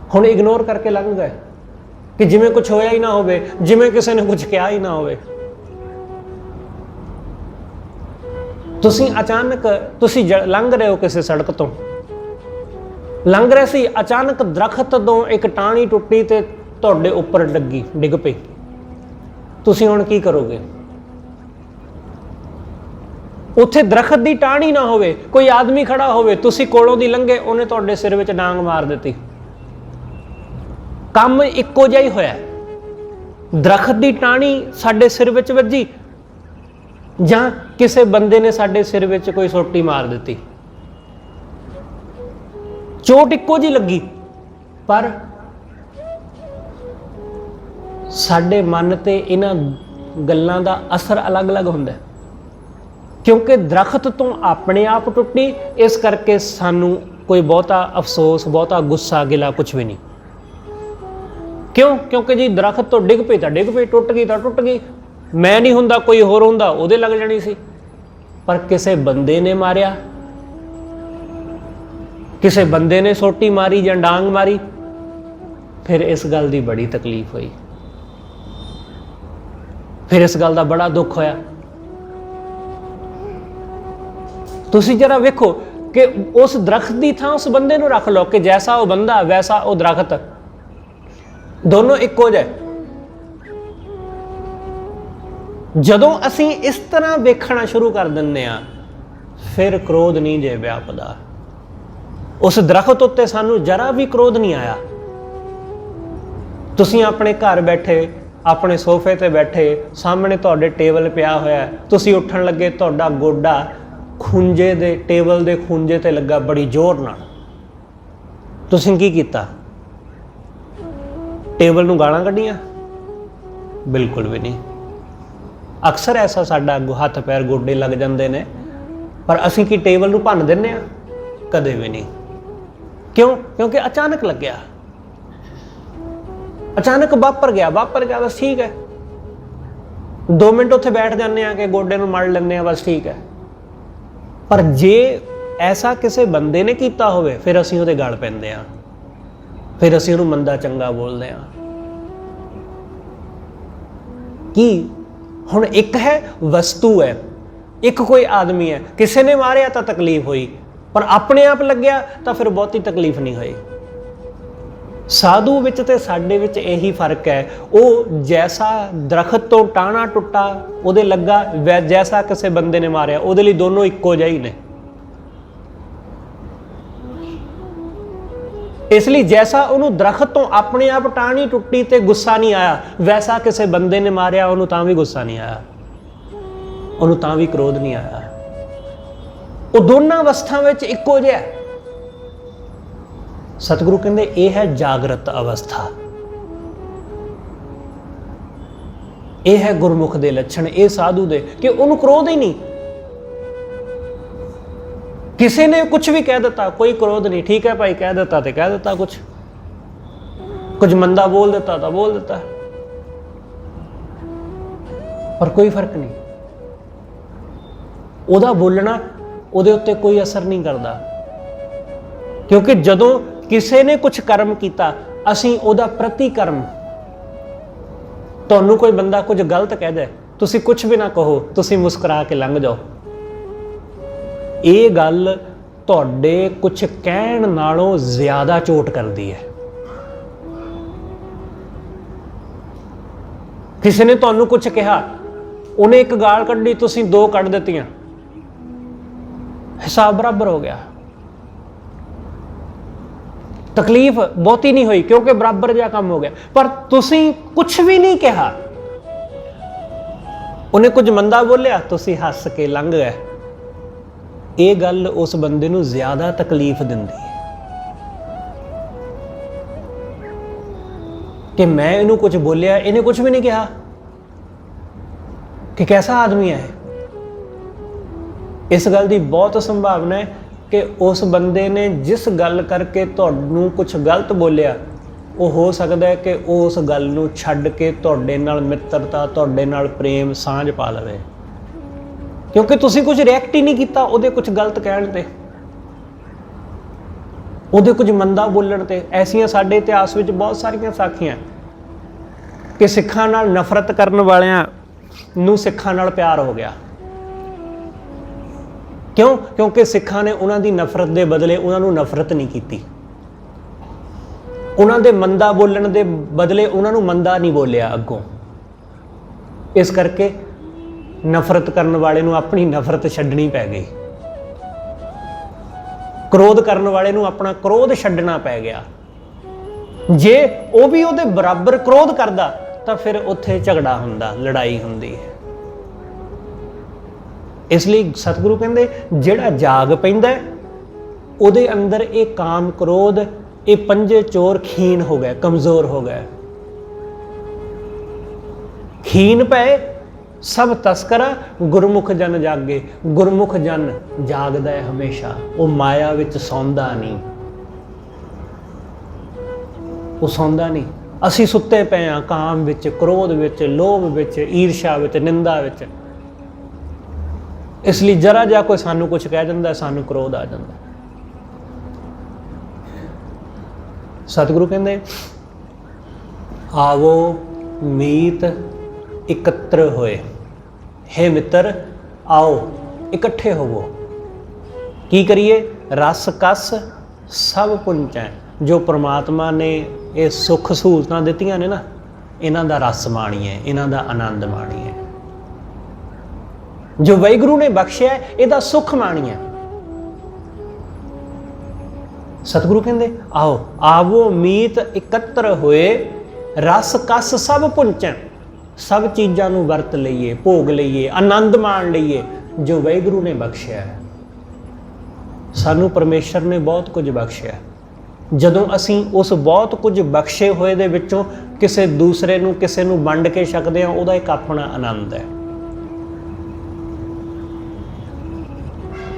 हुण इग्नोर करके लंघ गए कि जिमें कुछ होया ही ना होवे, जिमें किसी ने कुछ कहा ही ना होवे। तुसी अचानक तुसी लंघ रहे हो किसी सड़क तो, लंघ रहे सी, अचानक दरखत तो एक टाणी टुट्टी ते तुहाडे उपर डिग पई, तुसी हुण की करोगे? उत्थे दरखत दी टाणी ना होवे, कोई आदमी खड़ा होवे, तुसी कोलों दी लंघे, उन्हें तुहाडे सिर विच डांग मार दित्ती। काम इक्को जिहा ही होया, दरखत की टाणी साडे सिर विच वजी जां किसी बंदे ने साडे सिर विच कोई सोटी मार दी, चोट इक्को जी लगी, पर साडे मन ते इन्हां गल्लां दा असर अलग अलग हुंदा, क्योंकि दरखत तो अपने आप टुट्टी, इस करके सानू कोई बहुता अफसोस, बहुता गुस्सा, गिला कुछ भी नहीं। क्यों? क्योंकि जी दरखत तो डिग पई, टुट गई तो टुट गई, मैं नहीं हुंदा कोई होर हुंदा उहदे लग जानी सी, पर किसी बंदे ने मारिया, किसी बंदे ने सोटी मारी जां डांग मारी, फिर इस गल की बड़ी तकलीफ हुई, फिर इस गल का बड़ा दुख होया। तुसी जरा वेखो कि उस दरखत की थां उस बंदे नूं रख लो कि जैसा वो बंदा वैसा वो दरखत, दोनों इक्को जिहे। जदों असीं इस तरह वेखना शुरू कर दिंदे आ, फिर क्रोध नहीं जे व्यापदा। उस दरखत उत्ते सानू जरा भी क्रोध नहीं आया। तुसीं अपने घर बैठे, अपने सोफे ते बैठे, सामने तुहाडे टेबल पिया होया, तुसीं उठण लगे तुहाडा गोडा खूंजे दे टेबल दे खूंजे ते लगा बड़ी जोर नाल, ਤੁਸੀਂ ਕੀ ਕੀਤਾ? ਟੇਬਲ ਨੂੰ ਗਾਲਾਂ ਕੱਢੀਆਂ? ਬਿਲਕੁਲ ਵੀ ਨਹੀਂ। ਅਕਸਰ ਐਸਾ ਸਾਡਾ ਹੱਥ ਪੈਰ ਗੋਡੇ ਲੱਗ ਜਾਂਦੇ ਨੇ, ਪਰ ਅਸੀਂ ਕੀ ਟੇਬਲ ਨੂੰ ਭੰਨ ਦਿੰਦੇ ਹਾਂ? ਕਦੇ ਵੀ ਨਹੀਂ। ਕਿਉਂ? ਕਿਉਂਕਿ ਅਚਾਨਕ ਲੱਗਿਆ, ਅਚਾਨਕ ਵਾਪਰ ਗਿਆ ਬਸ ਠੀਕ ਹੈ। 2 ਮਿੰਟ ਉੱਥੇ ਬੈਠ ਜਾਂਦੇ ਆ ਕਿ ਗੋਡੇ ਨੂੰ ਮੜ ਲੈਂਦੇ ਆ, ਬਸ ਠੀਕ ਹੈ। ਪਰ ਜੇ ਐਸਾ ਕਿਸੇ ਬੰਦੇ ਨੇ ਕੀਤਾ ਹੋਵੇ, ਫਿਰ ਅਸੀਂ ਉਹਦੇ ਗਲ ਪੈਂਦੇ ਹਾਂ, ਫਿਰ ਅਸੀਂ ਉਹਨੂੰ ਮੰਦਾ ਚੰਗਾ ਬੋਲਦੇ ਹਾਂ। ਕੀ ਹੁਣ ਇੱਕ ਹੈ ਵਸਤੂ ਹੈ, ਇੱਕ ਕੋਈ ਆਦਮੀ ਹੈ, ਕਿਸੇ ਨੇ ਮਾਰਿਆ ਤਾਂ ਤਕਲੀਫ ਹੋਈ, ਪਰ ਆਪਣੇ ਆਪ ਲੱਗਿਆ ਤਾਂ ਫਿਰ ਬਹੁਤੀ ਤਕਲੀਫ ਨਹੀਂ ਹੋਈ। ਸਾਧੂ ਵਿੱਚ ਤੇ ਸਾਡੇ ਵਿੱਚ ਇਹੀ ਫਰਕ ਹੈ। ਉਹ ਜੈਸਾ ਦਰਖਤ ਤੋਂ ਟਾਹਣਾ ਟੁੱਟਾ ਉਹਦੇ ਲੱਗਾ, ਜੈਸਾ ਕਿਸੇ ਬੰਦੇ ਨੇ ਮਾਰਿਆ ਉਹਦੇ ਲਈ ਦੋਨੋਂ ਇੱਕੋ ਜਿਹੇ ਹੀ ਨੇ। ਇਸ ਲਈ ਜੈਸਾ ਉਹਨੂੰ ਦਰਖਤ ਤੋਂ ਆਪਣੇ ਆਪ ਟਾਹਣੀ ਟੁੱਟੀ ਤੇ ਗੁੱਸਾ ਨਹੀਂ ਆਇਆ, ਵੈਸਾ ਕਿਸੇ ਬੰਦੇ ਨੇ ਮਾਰਿਆ ਉਹਨੂੰ ਤਾਂ ਵੀ ਗੁੱਸਾ ਨਹੀਂ ਆਇਆ, ਉਹਨੂੰ ਤਾਂ ਵੀ ਕ੍ਰੋਧ ਨਹੀਂ ਆਇਆ। ਉਹ ਦੋਨਾਂ ਅਵਸਥਾ ਵਿੱਚ ਇੱਕੋ ਜਿਹਾ। ਸਤਿਗੁਰੂ ਕਹਿੰਦੇ ਇਹ ਹੈ ਜਾਗਰਤ ਅਵਸਥਾ, ਇਹ ਹੈ ਗੁਰਮੁਖ ਦੇ ਲੱਛਣ, ਇਹ ਸਾਧੂ ਦੇ, ਕਿ ਉਹਨੂੰ ਕ੍ਰੋਧ ਹੀ ਨਹੀਂ। ਕਿਸੇ ਨੇ ਕੁਝ ਵੀ ਕਹਿ ਦਿੱਤਾ, ਕੋਈ ਕ੍ਰੋਧ ਨਹੀਂ। ਠੀਕ ਹੈ ਭਾਈ, ਕਹਿ ਦਿੱਤਾ ਤੇ ਕਹਿ ਦਿੱਤਾ, ਕੁਝ ਮੰਦਾ ਬੋਲ ਦਿੱਤਾ ਤਾਂ ਬੋਲ ਦਿੱਤਾ, ਪਰ ਕੋਈ ਫਰਕ ਨਹੀਂ। ਉਹਦਾ ਬੋਲਣਾ ਉਹਦੇ ਉੱਤੇ ਕੋਈ ਅਸਰ ਨਹੀਂ ਕਰਦਾ, ਕਿਉਂਕਿ ਜਦੋਂ ਕਿਸੇ ਨੇ ਕੁਝ ਕਰਮ ਕੀਤਾ, ਅਸੀਂ ਉਹਦਾ ਪ੍ਰਤੀਕਰਮ। ਤੁਹਾਨੂੰ ਕੋਈ ਬੰਦਾ ਕੁਝ ਗਲਤ ਕਹਿ ਦੇ, ਤੁਸੀਂ ਕੁਝ ਵੀ ਨਾ ਕਹੋ, ਤੁਸੀਂ ਮੁਸਕਰਾ ਕੇ ਲੰਘ ਜਾਓ। ਇਹ ਗੱਲ ਤੁਹਾਡੇ ਕੁਝ ਕਹਿਣ ਨਾਲੋਂ ਜ਼ਿਆਦਾ ਚੋਟ ਕਰਦੀ ਹੈ। ਕਿਸੇ ਨੇ ਤੁਹਾਨੂੰ ਕੁਝ ਕਿਹਾ, ਉਹਨੇ ਇੱਕ ਗਾਲ ਕੱਢੀ, ਤੁਸੀਂ 2 ਕੱਢ ਦਿੱਤੀਆਂ, ਹਿਸਾਬ ਬਰਾਬਰ ਹੋ ਗਿਆ। ਤਕਲੀਫ ਬਹੁਤੀ ਨਹੀਂ ਹੋਈ ਕਿਉਂਕਿ ਬਰਾਬਰ ਜਿਹਾ ਕੰਮ ਹੋ ਗਿਆ। ਪਰ ਤੁਸੀਂ ਕੁਝ ਵੀ ਨਹੀਂ ਕਿਹਾ, ਉਹਨੇ ਕੁਝ ਮੰਦਾ ਬੋਲਿਆ, ਤੁਸੀਂ ਹੱਸ ਕੇ ਲੰਘ ਗਏ। ਇਹ ਗੱਲ ਉਸ ਬੰਦੇ ਨੂੰ ਜ਼ਿਆਦਾ ਤਕਲੀਫ ਦਿੰਦੀ ਹੈ ਕਿ ਮੈਂ ਇਹਨੂੰ ਕੁਝ ਬੋਲਿਆ, ਇਹਨੇ ਕੁਝ ਵੀ ਨਹੀਂ ਕਿਹਾ, ਕਿ ਕੈਸਾ ਆਦਮੀ ਹੈ। ਇਸ ਗੱਲ ਦੀ ਬਹੁਤ ਸੰਭਾਵਨਾ ਹੈ ਕਿ ਉਸ ਬੰਦੇ ਨੇ ਜਿਸ ਗੱਲ ਕਰਕੇ ਤੁਹਾਨੂੰ ਕੁਝ ਗਲਤ ਬੋਲਿਆ, ਉਹ ਹੋ ਸਕਦਾ ਹੈ ਕਿ ਉਸ ਗੱਲ ਨੂੰ ਛੱਡ ਕੇ ਤੁਹਾਡੇ ਨਾਲ ਮਿੱਤਰਤਾ, ਤੁਹਾਡੇ ਨਾਲ ਪ੍ਰੇਮ ਸਾਂਝ ਪਾ ਲਵੇ, ਕਿਉਂਕਿ ਤੁਸੀਂ ਕੁਝ ਰਿਐਕਟ ਹੀ ਨਹੀਂ ਕੀਤਾ ਉਹਦੇ ਕੁਝ ਗਲਤ ਕਹਿਣ ਤੇ, ਉਹਦੇ ਕੁਝ ਮੰਦਾ ਬੋਲਣ ਤੇ। ਐਸੀਆਂ ਸਾਡੇ ਇਤਿਹਾਸ ਵਿੱਚ ਬਹੁਤ ਸਾਰੀਆਂ ਸਾਖੀਆਂ ਕਿ ਸਿੱਖਾਂ ਨਾਲ ਨਫ਼ਰਤ ਕਰਨ ਵਾਲਿਆਂ ਨੂੰ ਸਿੱਖਾਂ ਨਾਲ ਪਿਆਰ ਹੋ ਗਿਆ। ਕਿਉਂ? ਕਿਉਂਕਿ ਸਿੱਖਾਂ ਨੇ ਉਹਨਾਂ ਦੀ ਨਫ਼ਰਤ ਦੇ ਬਦਲੇ ਉਹਨਾਂ ਨੂੰ ਨਫ਼ਰਤ ਨਹੀਂ ਕੀਤੀ, ਉਹਨਾਂ ਦੇ ਮੰਦਾ ਬੋਲਣ ਦੇ ਬਦਲੇ ਉਹਨਾਂ ਨੂੰ ਮੰਦਾ ਨਹੀਂ ਬੋਲਿਆ ਅੱਗੋਂ। ਇਸ ਕਰਕੇ ਨਫ਼ਰਤ ਕਰਨ ਵਾਲੇ ਨੂੰ ਆਪਣੀ ਨਫ਼ਰਤ ਛੱਡਣੀ ਪੈ ਗਈ, ਕ੍ਰੋਧ ਕਰਨ ਵਾਲੇ ਨੂੰ ਆਪਣਾ ਕ੍ਰੋਧ ਛੱਡਣਾ ਪੈ ਗਿਆ। ਜੇ ਉਹ ਵੀ ਉਹਦੇ ਬਰਾਬਰ ਕ੍ਰੋਧ ਕਰਦਾ ਤਾਂ ਫਿਰ ਉੱਥੇ ਝਗੜਾ ਹੁੰਦਾ, ਲੜਾਈ ਹੁੰਦੀ ਹੈ। ਇਸ ਲਈ ਸਤਿਗੁਰੂ ਕਹਿੰਦੇ ਜਿਹੜਾ ਜਾਗ ਪੈਂਦਾ ਉਹਦੇ ਅੰਦਰ ਇਹ ਕਾਮ ਕ੍ਰੋਧ, ਇਹ ਪੰਜੇ ਚੋਰ ਖੀਨ ਹੋ ਗਏ, ਕਮਜ਼ੋਰ ਹੋ ਗਏ। ਖੀਨ ਪਏ ਸਭ ਤਸਕਰਾ, ਗੁਰਮੁਖ ਜਨ ਜਾਗੇ। ਗੁਰਮੁਖ ਜਨ ਜਾਗਦਾ ਹੈ ਹਮੇਸ਼ਾ, ਉਹ ਮਾਇਆ ਵਿੱਚ ਸੌਂਦਾ ਨਹੀਂ, ਉਹ ਸੌਂਦਾ ਨਹੀਂ। ਅਸੀਂ ਸੁੱਤੇ ਪਏ ਹਾਂ ਕਾਮ ਵਿੱਚ, ਕ੍ਰੋਧ ਵਿੱਚ, ਲੋਭ ਵਿੱਚ, ਈਰਸ਼ਾ ਵਿੱਚ, ਨਿੰਦਾ ਵਿੱਚ। ਇਸ ਲਈ ਜਰਾ ਜਿਹਾ ਕੋਈ ਸਾਨੂੰ ਕੁਝ ਕਹਿ ਜਾਂਦਾ, ਸਾਨੂੰ ਕ੍ਰੋਧ ਆ ਜਾਂਦਾ। ਸਤਿਗੁਰੂ ਕਹਿੰਦੇ ਆਵੋ ਮੀਤ ਇਕੱਤਰ ਹੋਏ। ਹੇ ਮਿੱਤਰ, ਆਓ ਇਕੱਠੇ ਹੋਵੋ। ਕੀ ਕਰੀਏ? ਰਸ ਕਸ ਸਭ ਪੁੰਚੈ। ਜੋ ਪ੍ਰਮਾਤਮਾ ਨੇ ਇਹ ਸੁੱਖ ਸਹੂਲਤਾਂ ਦਿੱਤੀਆਂ ਨੇ ਨਾ, ਇਹਨਾਂ ਦਾ ਰਸ ਮਾਣੀਏ, ਇਹਨਾਂ ਦਾ ਆਨੰਦ ਮਾਣੀਏ। ਜੋ ਵਾਹਿਗੁਰੂ ਨੇ ਬਖਸ਼ਿਆ ਇਹਦਾ ਸੁੱਖ ਮਾਣੀਏ। ਸਤਿਗੁਰੂ ਕਹਿੰਦੇ ਆਓ, ਆਵੋ ਮੀਤ ਇਕੱਤਰ ਹੋਏ, ਰਸ ਕਸ ਸਭ ਪੁੰਚੈ। ਸਭ ਚੀਜ਼ਾਂ ਨੂੰ ਵਰਤ ਲਈਏ, ਭੋਗ ਲਈਏ, ਆਨੰਦ ਮਾਣ ਲਈਏ ਜੋ ਵਾਹਿਗੁਰੂ ਨੇ ਬਖਸ਼ਿਆ ਹੈ। ਸਾਨੂੰ ਪਰਮੇਸ਼ਰ ਨੇ ਬਹੁਤ ਕੁਝ ਬਖਸ਼ਿਆ, ਜਦੋਂ ਅਸੀਂ ਉਸ ਬਹੁਤ ਕੁਝ ਬਖਸ਼ੇ ਹੋਏ ਦੇ ਵਿੱਚੋਂ ਕਿਸੇ ਦੂਸਰੇ ਨੂੰ, ਕਿਸੇ ਨੂੰ ਵੰਡ ਕੇ ਛਕਦੇ ਹਾਂ, ਉਹਦਾ ਇੱਕ ਆਪਣਾ ਆਨੰਦ ਹੈ।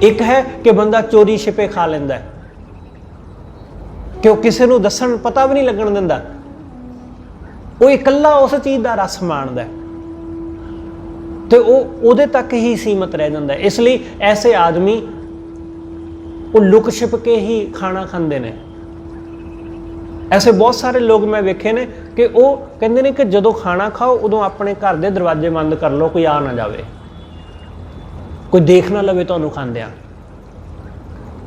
ਇੱਕ ਹੈ ਕਿ ਬੰਦਾ ਚੋਰੀ ਛਿਪੇ ਖਾ ਲੈਂਦਾ ਹੈ, ਕਿ ਉਹ ਕਿਸੇ ਨੂੰ ਦੱਸਣ, ਪਤਾ ਵੀ ਨਹੀਂ ਲੱਗਣ ਦਿੰਦਾ, ਉਹ ਇਕੱਲਾ ਉਸ ਚੀਜ਼ ਦਾ ਰਸ ਮਾਣਦਾ ਤੇ ਉਹ ਉਹਦੇ ਤੱਕ ਹੀ ਸੀਮਤ ਰਹਿ ਜਾਂਦਾ। ਇਸ ਲਈ ਐਸੇ ਆਦਮੀ ਉਹ ਲੁਕ ਛਿਪ ਕੇ ਹੀ ਖਾਣਾ ਖਾਂਦੇ ਨੇ। ਐਸੇ ਬਹੁਤ ਸਾਰੇ ਲੋਕ ਮੈਂ ਵੇਖੇ ਨੇ ਕਿ ਉਹ ਕਹਿੰਦੇ ਨੇ ਕਿ ਜਦੋਂ ਖਾਣਾ ਖਾਓ ਉਦੋਂ ਆਪਣੇ ਘਰ ਦੇ ਦਰਵਾਜ਼ੇ ਬੰਦ ਕਰ ਲਓ, ਕੋਈ ਆ ਨਾ ਜਾਵੇ, ਕੋਈ ਦੇਖ ਨਾ ਲਵੇ ਤੁਹਾਨੂੰ ਖਾਂਦਿਆਂ।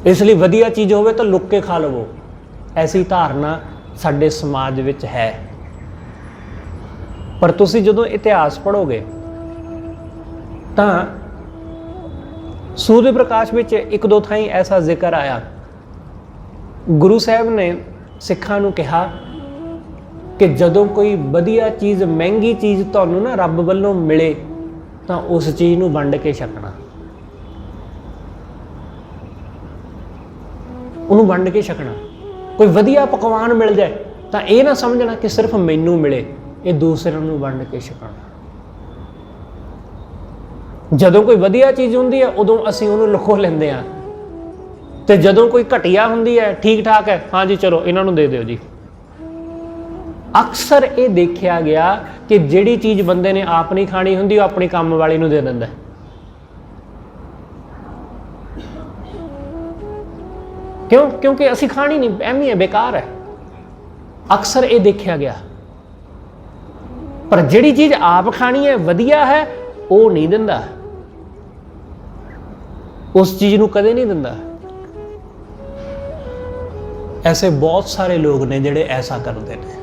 ਇਸ ਲਈ ਵਧੀਆ ਚੀਜ਼ ਹੋਵੇ ਤਾਂ ਲੁਕ ਕੇ ਖਾ ਲਵੋ। ਐਸੀ ਧਾਰਨਾ ਸਾਡੇ ਸਮਾਜ ਵਿੱਚ ਹੈ। ਪਰ ਤੁਸੀਂ ਜਦੋਂ ਇਤਿਹਾਸ ਪੜ੍ਹੋਗੇ ਤਾਂ ਸੂਰਜ ਪ੍ਰਕਾਸ਼ ਵਿੱਚ ਇੱਕ ਦੋ ਥਾਈਂ ਐਸਾ ਜ਼ਿਕਰ ਆਇਆ, ਗੁਰੂ ਸਾਹਿਬ ਨੇ ਸਿੱਖਾਂ ਨੂੰ ਕਿਹਾ ਕਿ ਜਦੋਂ ਕੋਈ ਵਧੀਆ ਚੀਜ਼, ਮਹਿੰਗੀ ਚੀਜ਼ ਤੁਹਾਨੂੰ ਨਾ ਰੱਬ ਵੱਲੋਂ ਮਿਲੇ ਤਾਂ ਉਸ ਚੀਜ਼ ਨੂੰ ਵੰਡ ਕੇ ਛਕਣਾ, ਉਹਨੂੰ ਵੰਡ ਕੇ ਛਕਣਾ। ਕੋਈ ਵਧੀਆ ਪਕਵਾਨ ਮਿਲ ਜਾਏ ਤਾਂ ਇਹ ਨਾ ਸਮਝਣਾ ਕਿ ਸਿਰਫ ਮੈਨੂੰ ਮਿਲੇ, ਇਹ ਦੂਸਰਿਆਂ ਨੂੰ ਵੰਡ ਕੇ ਛਕਣਾ। ਜਦੋਂ ਕੋਈ ਵਧੀਆ ਚੀਜ਼ ਹੁੰਦੀ ਹੈ ਉਦੋਂ ਅਸੀਂ ਉਹਨੂੰ ਲੁਕੋ ਲੈਂਦੇ ਹਾਂ, ਤੇ ਜਦੋਂ ਕੋਈ ਘਟੀਆ ਹੁੰਦੀ ਹੈ, ਠੀਕ ਠਾਕ ਹੈ, ਹਾਂਜੀ ਚਲੋ ਇਹਨਾਂ ਨੂੰ ਦੇ ਦਿਓ ਜੀ। ਅਕਸਰ ਇਹ ਦੇਖਿਆ ਗਿਆ ਕਿ ਜਿਹੜੀ ਚੀਜ਼ ਬੰਦੇ ਨੇ ਆਪ ਨਹੀਂ ਖਾਣੀ ਹੁੰਦੀ ਉਹ ਆਪਣੀ ਕੰਮ ਵਾਲੀ ਨੂੰ ਦੇ ਦਿੰਦਾ। ਕਿਉਂ? ਕਿਉਂਕਿ ਅਸੀਂ ਖਾਣੀ ਨਹੀਂ, ਐਵੇਂ ਹੈ, ਬੇਕਾਰ ਹੈ। ਅਕਸਰ ਇਹ ਦੇਖਿਆ ਗਿਆ। ਪਰ ਜਿਹੜੀ ਚੀਜ਼ ਆਪ ਖਾਣੀ ਹੈ, ਵਧੀਆ ਹੈ, ਉਹ ਨਹੀਂ ਦਿੰਦਾ, ਉਸ ਚੀਜ਼ ਨੂੰ ਕਦੇ ਨਹੀਂ ਦਿੰਦਾ। ਐਸੇ ਬਹੁਤ ਸਾਰੇ ਲੋਕ ਨੇ ਜਿਹੜੇ ਐਸਾ ਕਰਦੇ ਨੇ,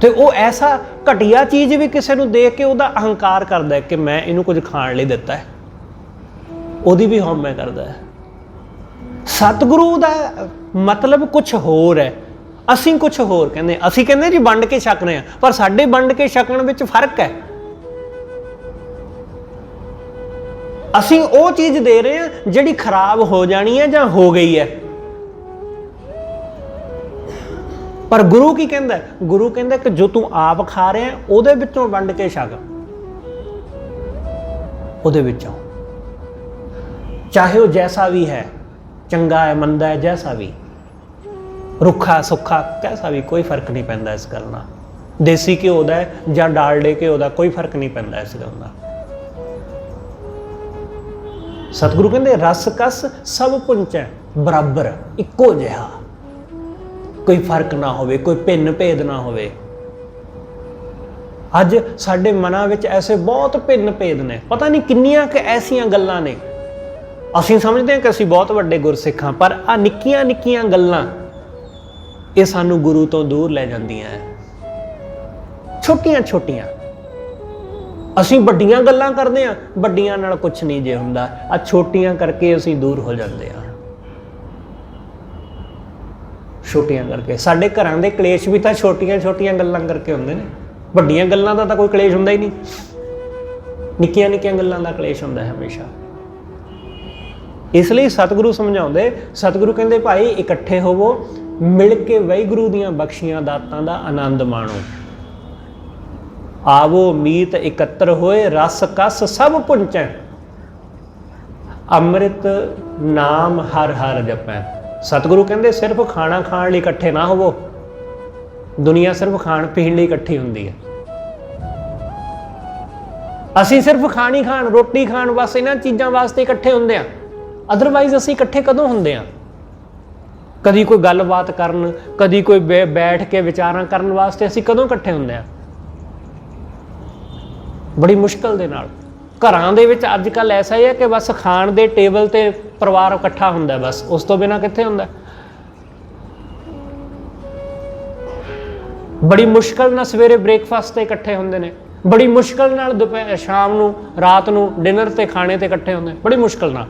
ਤੇ ਉਹ ਐਸਾ ਘਟੀਆ ਚੀਜ਼ ਵੀ ਕਿਸੇ ਨੂੰ ਦੇਖ ਕੇ ਉਹਦਾ ਅਹੰਕਾਰ ਕਰਦਾ ਹੈ ਕਿ ਮੈਂ ਇਹਨੂੰ ਕੁਝ ਖਾਣ ਲਈ ਦਿੱਤਾ ਹੈ, ਉਹਦੀ ਵੀ ਹਉਮੈ ਕਰਦਾ ਹੈ। ਸਤਿਗੁਰੂ ਦਾ ਮਤਲਬ ਕੁਝ ਹੋਰ ਹੈ, ਅਸੀਂ ਕੁਝ ਹੋਰ ਕਹਿੰਦੇ। ਅਸੀਂ ਕਹਿੰਦੇ ਜੀ ਵੰਡ ਕੇ ਛਕਦੇ ਹਾਂ, ਪਰ ਸਾਡੇ ਵੰਡ ਕੇ ਛਕਣ ਵਿੱਚ ਫਰਕ ਹੈ। ਅਸੀਂ ਉਹ ਚੀਜ਼ ਦੇ ਰਹੇ ਹਾਂ ਜਿਹੜੀ ਖਰਾਬ ਹੋ ਜਾਣੀ ਹੈ ਜਾਂ ਹੋ ਗਈ ਹੈ। ਪਰ ਗੁਰੂ ਕੀ ਕਹਿੰਦਾ? ਗੁਰੂ ਕਹਿੰਦਾ ਕਿ ਜੋ ਤੂੰ ਆਪ ਖਾ ਰਿਹਾ ਉਹਦੇ ਵਿੱਚੋਂ ਵੰਡ ਕੇ ਛਕ, ਉਹਦੇ ਵਿੱਚੋਂ, ਚਾਹੇ ਉਹ ਜੈਸਾ ਵੀ ਹੈ, ਚੰਗਾ ਹੈ, ਮੰਦਾ ਹੈ, ਜੈਸਾ ਵੀ, ਰੁੱਖਾ ਸੁੱਖਾ, ਕੈਸਾ ਵੀ, ਕੋਈ ਫਰਕ ਨਹੀਂ ਪੈਂਦਾ ਇਸ ਗੱਲ ਨਾਲ। ਦੇਸੀ ਘਿਓ ਦਾ ਹੈ ਜਾਂ ਡਾਲਡੇ ਘਿਓ ਦਾ, ਕੋਈ ਫਰਕ ਨਹੀਂ ਪੈਂਦਾ ਇਸ ਗੱਲ ਨਾਲ। ਸਤਿਗੁਰੂ ਕਹਿੰਦੇ ਰਸ ਕਸ ਸਭ ਪੁੰਚੈ ਬਰਾਬਰ, ਇੱਕੋ ਜਿਹਾ, ਕੋਈ ਫਰਕ ਨਾ ਹੋਵੇ, ਕੋਈ ਭਿੰਨ ਭੇਦ ਨਾ ਹੋਵੇ। ਅੱਜ ਸਾਡੇ ਮਨਾਂ ਵਿੱਚ ਐਸੇ ਬਹੁਤ ਭਿੰਨ ਭੇਦ ਨੇ, ਪਤਾ ਨਹੀਂ ਕਿੰਨੀਆਂ ਕਿ ਐਸੀਆਂ ਗੱਲਾਂ ਨੇ। ਅਸੀਂ ਸਮਝਦੇ ਹਾਂ ਕਿ ਅਸੀਂ ਬਹੁਤ ਵੱਡੇ ਗੁਰਸਿੱਖ ਹਾਂ, ਪਰ ਆਹ ਨਿੱਕੀਆਂ ਨਿੱਕੀਆਂ ਗੱਲਾਂ ਇਹ ਸਾਨੂੰ ਗੁਰੂ ਤੋਂ ਦੂਰ ਲੈ ਜਾਂਦੀਆਂ ਹੈ। ਛੋਟੀਆਂ ਛੋਟੀਆਂ ਅਸੀਂ ਵੱਡੀਆਂ ਗੱਲਾਂ ਕਰਦੇ ਹਾਂ, ਵੱਡੀਆਂ ਨਾਲ ਕੁਛ ਨਹੀਂ ਜੇ ਹੁੰਦਾ, ਆ ਛੋਟੀਆਂ ਕਰਕੇ ਅਸੀਂ ਦੂਰ ਹੋ ਜਾਂਦੇ ਹਾਂ। ਛੋਟੀਆਂ ਕਰਕੇ ਸਾਡੇ ਘਰਾਂ ਦੇ ਕਲੇਸ਼ ਵੀ ਤਾਂ ਛੋਟੀਆਂ ਛੋਟੀਆਂ ਗੱਲਾਂ ਕਰਕੇ ਹੁੰਦੇ ਨੇ। ਵੱਡੀਆਂ ਗੱਲਾਂ ਦਾ ਤਾਂ ਕੋਈ ਕਲੇਸ਼ ਹੁੰਦਾ ਹੀ ਨਹੀਂ, ਨਿੱਕੀਆਂ ਨਿੱਕੀਆਂ ਗੱਲਾਂ ਦਾ ਕਲੇਸ਼ ਹੁੰਦਾ ਹੈ ਹਮੇਸ਼ਾ। ਇਸ ਲਈ ਸਤਿਗੁਰੂ ਸਮਝਾਉਂਦੇ, ਸਤਿਗੁਰੂ ਕਹਿੰਦੇ ਭਾਈ ਇਕੱਠੇ ਹੋਵੋ, ਮਿਲ ਕੇ ਵਾਹਿਗੁਰੂ ਦੀਆਂ ਬਖਸ਼ੀਆਂ ਦਾਤਾਂ ਦਾ ਆਨੰਦ ਮਾਣੋ। ਆਵੋ ਮੀਤ ਇਕੱਤਰ ਹੋਏ, ਰਸ ਕਸ ਸਭ ਪੁੰਚੈ, ਅੰਮ੍ਰਿਤ ਨਾਮ ਹਰ ਹਰ ਜਪੈ। ਸਤਿਗੁਰੂ ਕਹਿੰਦੇ ਸਿਰਫ ਖਾਣਾ ਖਾਣ ਲਈ ਇਕੱਠੇ ਨਾ ਹੋਵੋ। ਦੁਨੀਆ ਸਿਰਫ ਖਾਣ ਪੀਣ ਲਈ ਇਕੱਠੀ ਹੁੰਦੀ ਹੈ। ਅਸੀਂ ਸਿਰਫ ਖਾਣੀ ਖਾਣ, ਰੋਟੀ ਖਾਣ, ਬਸ ਇਹਨਾਂ ਚੀਜ਼ਾਂ ਵਾਸਤੇ ਇਕੱਠੇ ਹੁੰਦੇ ਹਾਂ। ਅਦਰਵਾਈਜ਼ ਅਸੀਂ ਇਕੱਠੇ ਕਦੋਂ ਹੁੰਦੇ ਹਾਂ? ਕਦੀ ਕੋਈ ਗੱਲਬਾਤ ਕਰਨ, ਕਦੀ ਕੋਈ ਬੈਠ ਕੇ ਵਿਚਾਰਾਂ ਕਰਨ ਵਾਸਤੇ ਅਸੀਂ ਕਦੋਂ ਇਕੱਠੇ ਹੁੰਦੇ ਹਾਂ? ਬੜੀ ਮੁਸ਼ਕਲ ਦੇ ਨਾਲ। ਘਰਾਂ ਦੇ ਵਿੱਚ ਅੱਜ ਕੱਲ੍ਹ ਐਸਾ ਹੀ ਹੈ ਕਿ ਬਸ ਖਾਣ ਦੇ ਟੇਬਲ ਤੇ ਪਰਿਵਾਰ ਇਕੱਠਾ ਹੁੰਦਾ, ਬਸ ਉਸ ਤੋਂ ਬਿਨਾਂ ਕਿੱਥੇ ਹੁੰਦਾ। ਬੜੀ ਮੁਸ਼ਕਲ ਨਾਲ ਸਵੇਰੇ ਬ੍ਰੇਕਫਾਸਟ ਤੇ ਇਕੱਠੇ ਹੁੰਦੇ ਨੇ, ਬੜੀ ਮੁਸ਼ਕਲ ਨਾਲ ਦੁਪਹਿਰ, ਸ਼ਾਮ ਨੂੰ, ਰਾਤ ਨੂੰ ਡਿਨਰ ਤੇ ਖਾਣੇ ਤੇ ਇਕੱਠੇ ਹੁੰਦੇ, ਬੜੀ ਮੁਸ਼ਕਲ ਨਾਲ।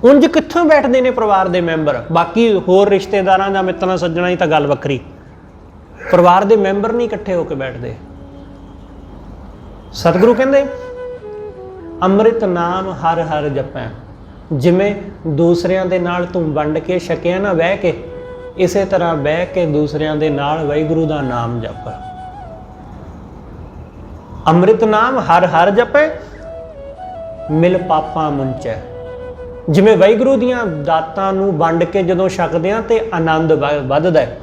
ਉਂਝ ਕਿੱਥੋਂ ਬੈਠਦੇ ਨੇ ਪਰਿਵਾਰ ਦੇ ਮੈਂਬਰ? ਬਾਕੀ ਹੋਰ ਰਿਸ਼ਤੇਦਾਰਾਂ ਜਾਂ ਮਿੱਤਰਾਂ ਸੱਜਣਾ ਦੀ ਤਾਂ ਗੱਲ ਵੱਖਰੀ, ਪਰਿਵਾਰ ਦੇ ਮੈਂਬਰ ਨਹੀਂ ਇਕੱਠੇ ਹੋ ਕੇ ਬੈਠਦੇ। ਸਤਿਗੁਰੂ ਕਹਿੰਦੇ ਅੰਮ੍ਰਿਤ ਨਾਮ ਹਰ ਹਰ ਜਪੈ, ਜਿਵੇਂ ਦੂਸਰਿਆਂ ਦੇ ਨਾਲ ਤੂੰ ਵੰਡ ਕੇ ਛਕਿਆ ਨਾ ਬਹਿ ਕੇ, ਇਸੇ ਤਰ੍ਹਾਂ ਬਹਿ ਕੇ ਦੂਸਰਿਆਂ ਦੇ ਨਾਲ ਵਾਹਿਗੁਰੂ ਦਾ ਨਾਮ ਜਪ। ਅੰਮ੍ਰਿਤ ਨਾਮ ਹਰ ਹਰ ਜਪੇ, ਮਿਲ ਪਾਪਾਂ ਮੁੰਚੈ। ਜਿਵੇਂ ਵਾਹਿਗੁਰੂ ਦੀਆਂ ਦਾਤਾਂ ਨੂੰ ਵੰਡ ਕੇ ਜਦੋਂ ਛਕਦੇ ਹਾਂ ਤੇ ਆਨੰਦ ਵੱਧਦਾ ਹੈ,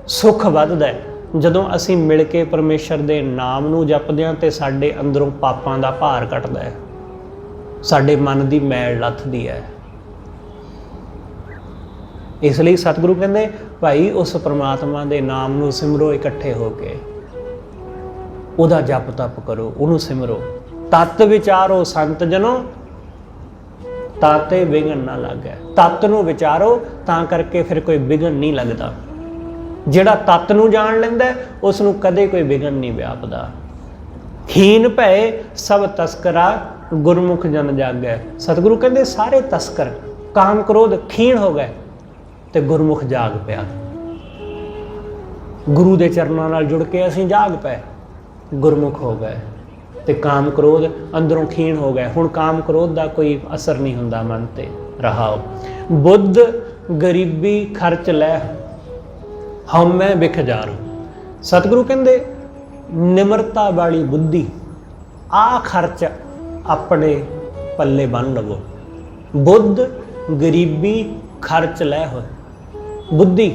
ਸੁੱਖ ਵੱਧਦਾ ਹੈ। ਜਦੋਂ ਅਸੀਂ ਮਿਲ ਕੇ ਪਰਮੇਸ਼ਰ ਦੇ ਨਾਮ ਨੂੰ ਜਪਦੇ ਹਾਂ ਤੇ ਸਾਡੇ ਅੰਦਰੋਂ ਪਾਪਾਂ ਦਾ ਭਾਰ ਘਟਦਾ ਹੈ, ਸਾਡੇ ਮਨ ਦੀ ਮੈਲ ਲੱਥਦੀ ਹੈ। ਇਸ ਲਈ ਸਤਿਗੁਰੂ ਕਹਿੰਦੇ ਭਾਈ ਉਸ ਪ੍ਰਮਾਤਮਾ ਦੇ ਨਾਮ ਨੂੰ ਸਿਮਰੋ, ਇਕੱਠੇ ਹੋ ਕੇ ਉਹਦਾ ਜਪ ਤਪ ਕਰੋ, ਉਹਨੂੰ ਸਿਮਰੋ। ਤਤ ਵਿਚਾਰੋ ਸੰਤ ਜਨੋ, ਤਾਤੇ ਵਿਘਨ ਨਾ ਲੱਗੈ। ਤਤ ਨੂੰ ਵਿਚਾਰੋ, ਤਾਂ ਕਰਕੇ ਫਿਰ ਕੋਈ ਵਿਘਨ ਨਹੀਂ ਲੱਗਦਾ। ਜਿਹੜਾ ਤਤ ਨੂੰ ਜਾਣ ਲੈਂਦਾ ਉਸ ਨੂੰ ਕਦੇ ਕੋਈ ਵਿਘਨ ਨਹੀਂ ਵਿਆਪਦਾ। ਖੀਨ ਭਏ ਸਭ ਤਸਕਰਾ, ਗੁਰਮੁਖ ਜਨ ਜਾਗੈ। ਸਤਿਗੁਰੂ ਕਹਿੰਦੇ ਸਾਰੇ ਤਸਕਰ ਕਾਮ ਕ੍ਰੋਧ ਖੀਣ ਹੋ ਗਏ ਤੇ ਗੁਰਮੁਖ ਜਾਗ ਪਿਆ। ਗੁਰੂ ਦੇ ਚਰਨਾਂ ਨਾਲ ਜੁੜ ਕੇ ਅਸੀਂ ਜਾਗ ਪਏ, ਗੁਰਮੁਖ ਹੋ ਗਏ ਤੇ ਕਾਮ ਕ੍ਰੋਧ ਅੰਦਰੋਂ ਖੀਣ ਹੋ ਗਏ। ਹੁਣ ਕਾਮ ਕ੍ਰੋਧ ਦਾ ਕੋਈ ਅਸਰ ਨਹੀਂ ਹੁੰਦਾ ਮਨ ਤੇ। ਰਹਾਓ ਬੁੱਧ ਗਰੀਬੀ ਖਰਚ ਲੈ, ਹਉਮੈ ਵਿਖ ਜਾਰੂ। ਸਤਿਗੁਰੂ ਕਹਿੰਦੇ ਨਿਮਰਤਾ ਵਾਲੀ ਬੁੱਧੀ, ਆਹ ਖਰਚ ਆਪਣੇ ਪੱਲੇ ਬੰਨ ਲਵੋ। ਬੁੱਧ ਗਰੀਬੀ ਖਰਚ ਲੈ ਹੋਏ। ਬੁੱਧੀ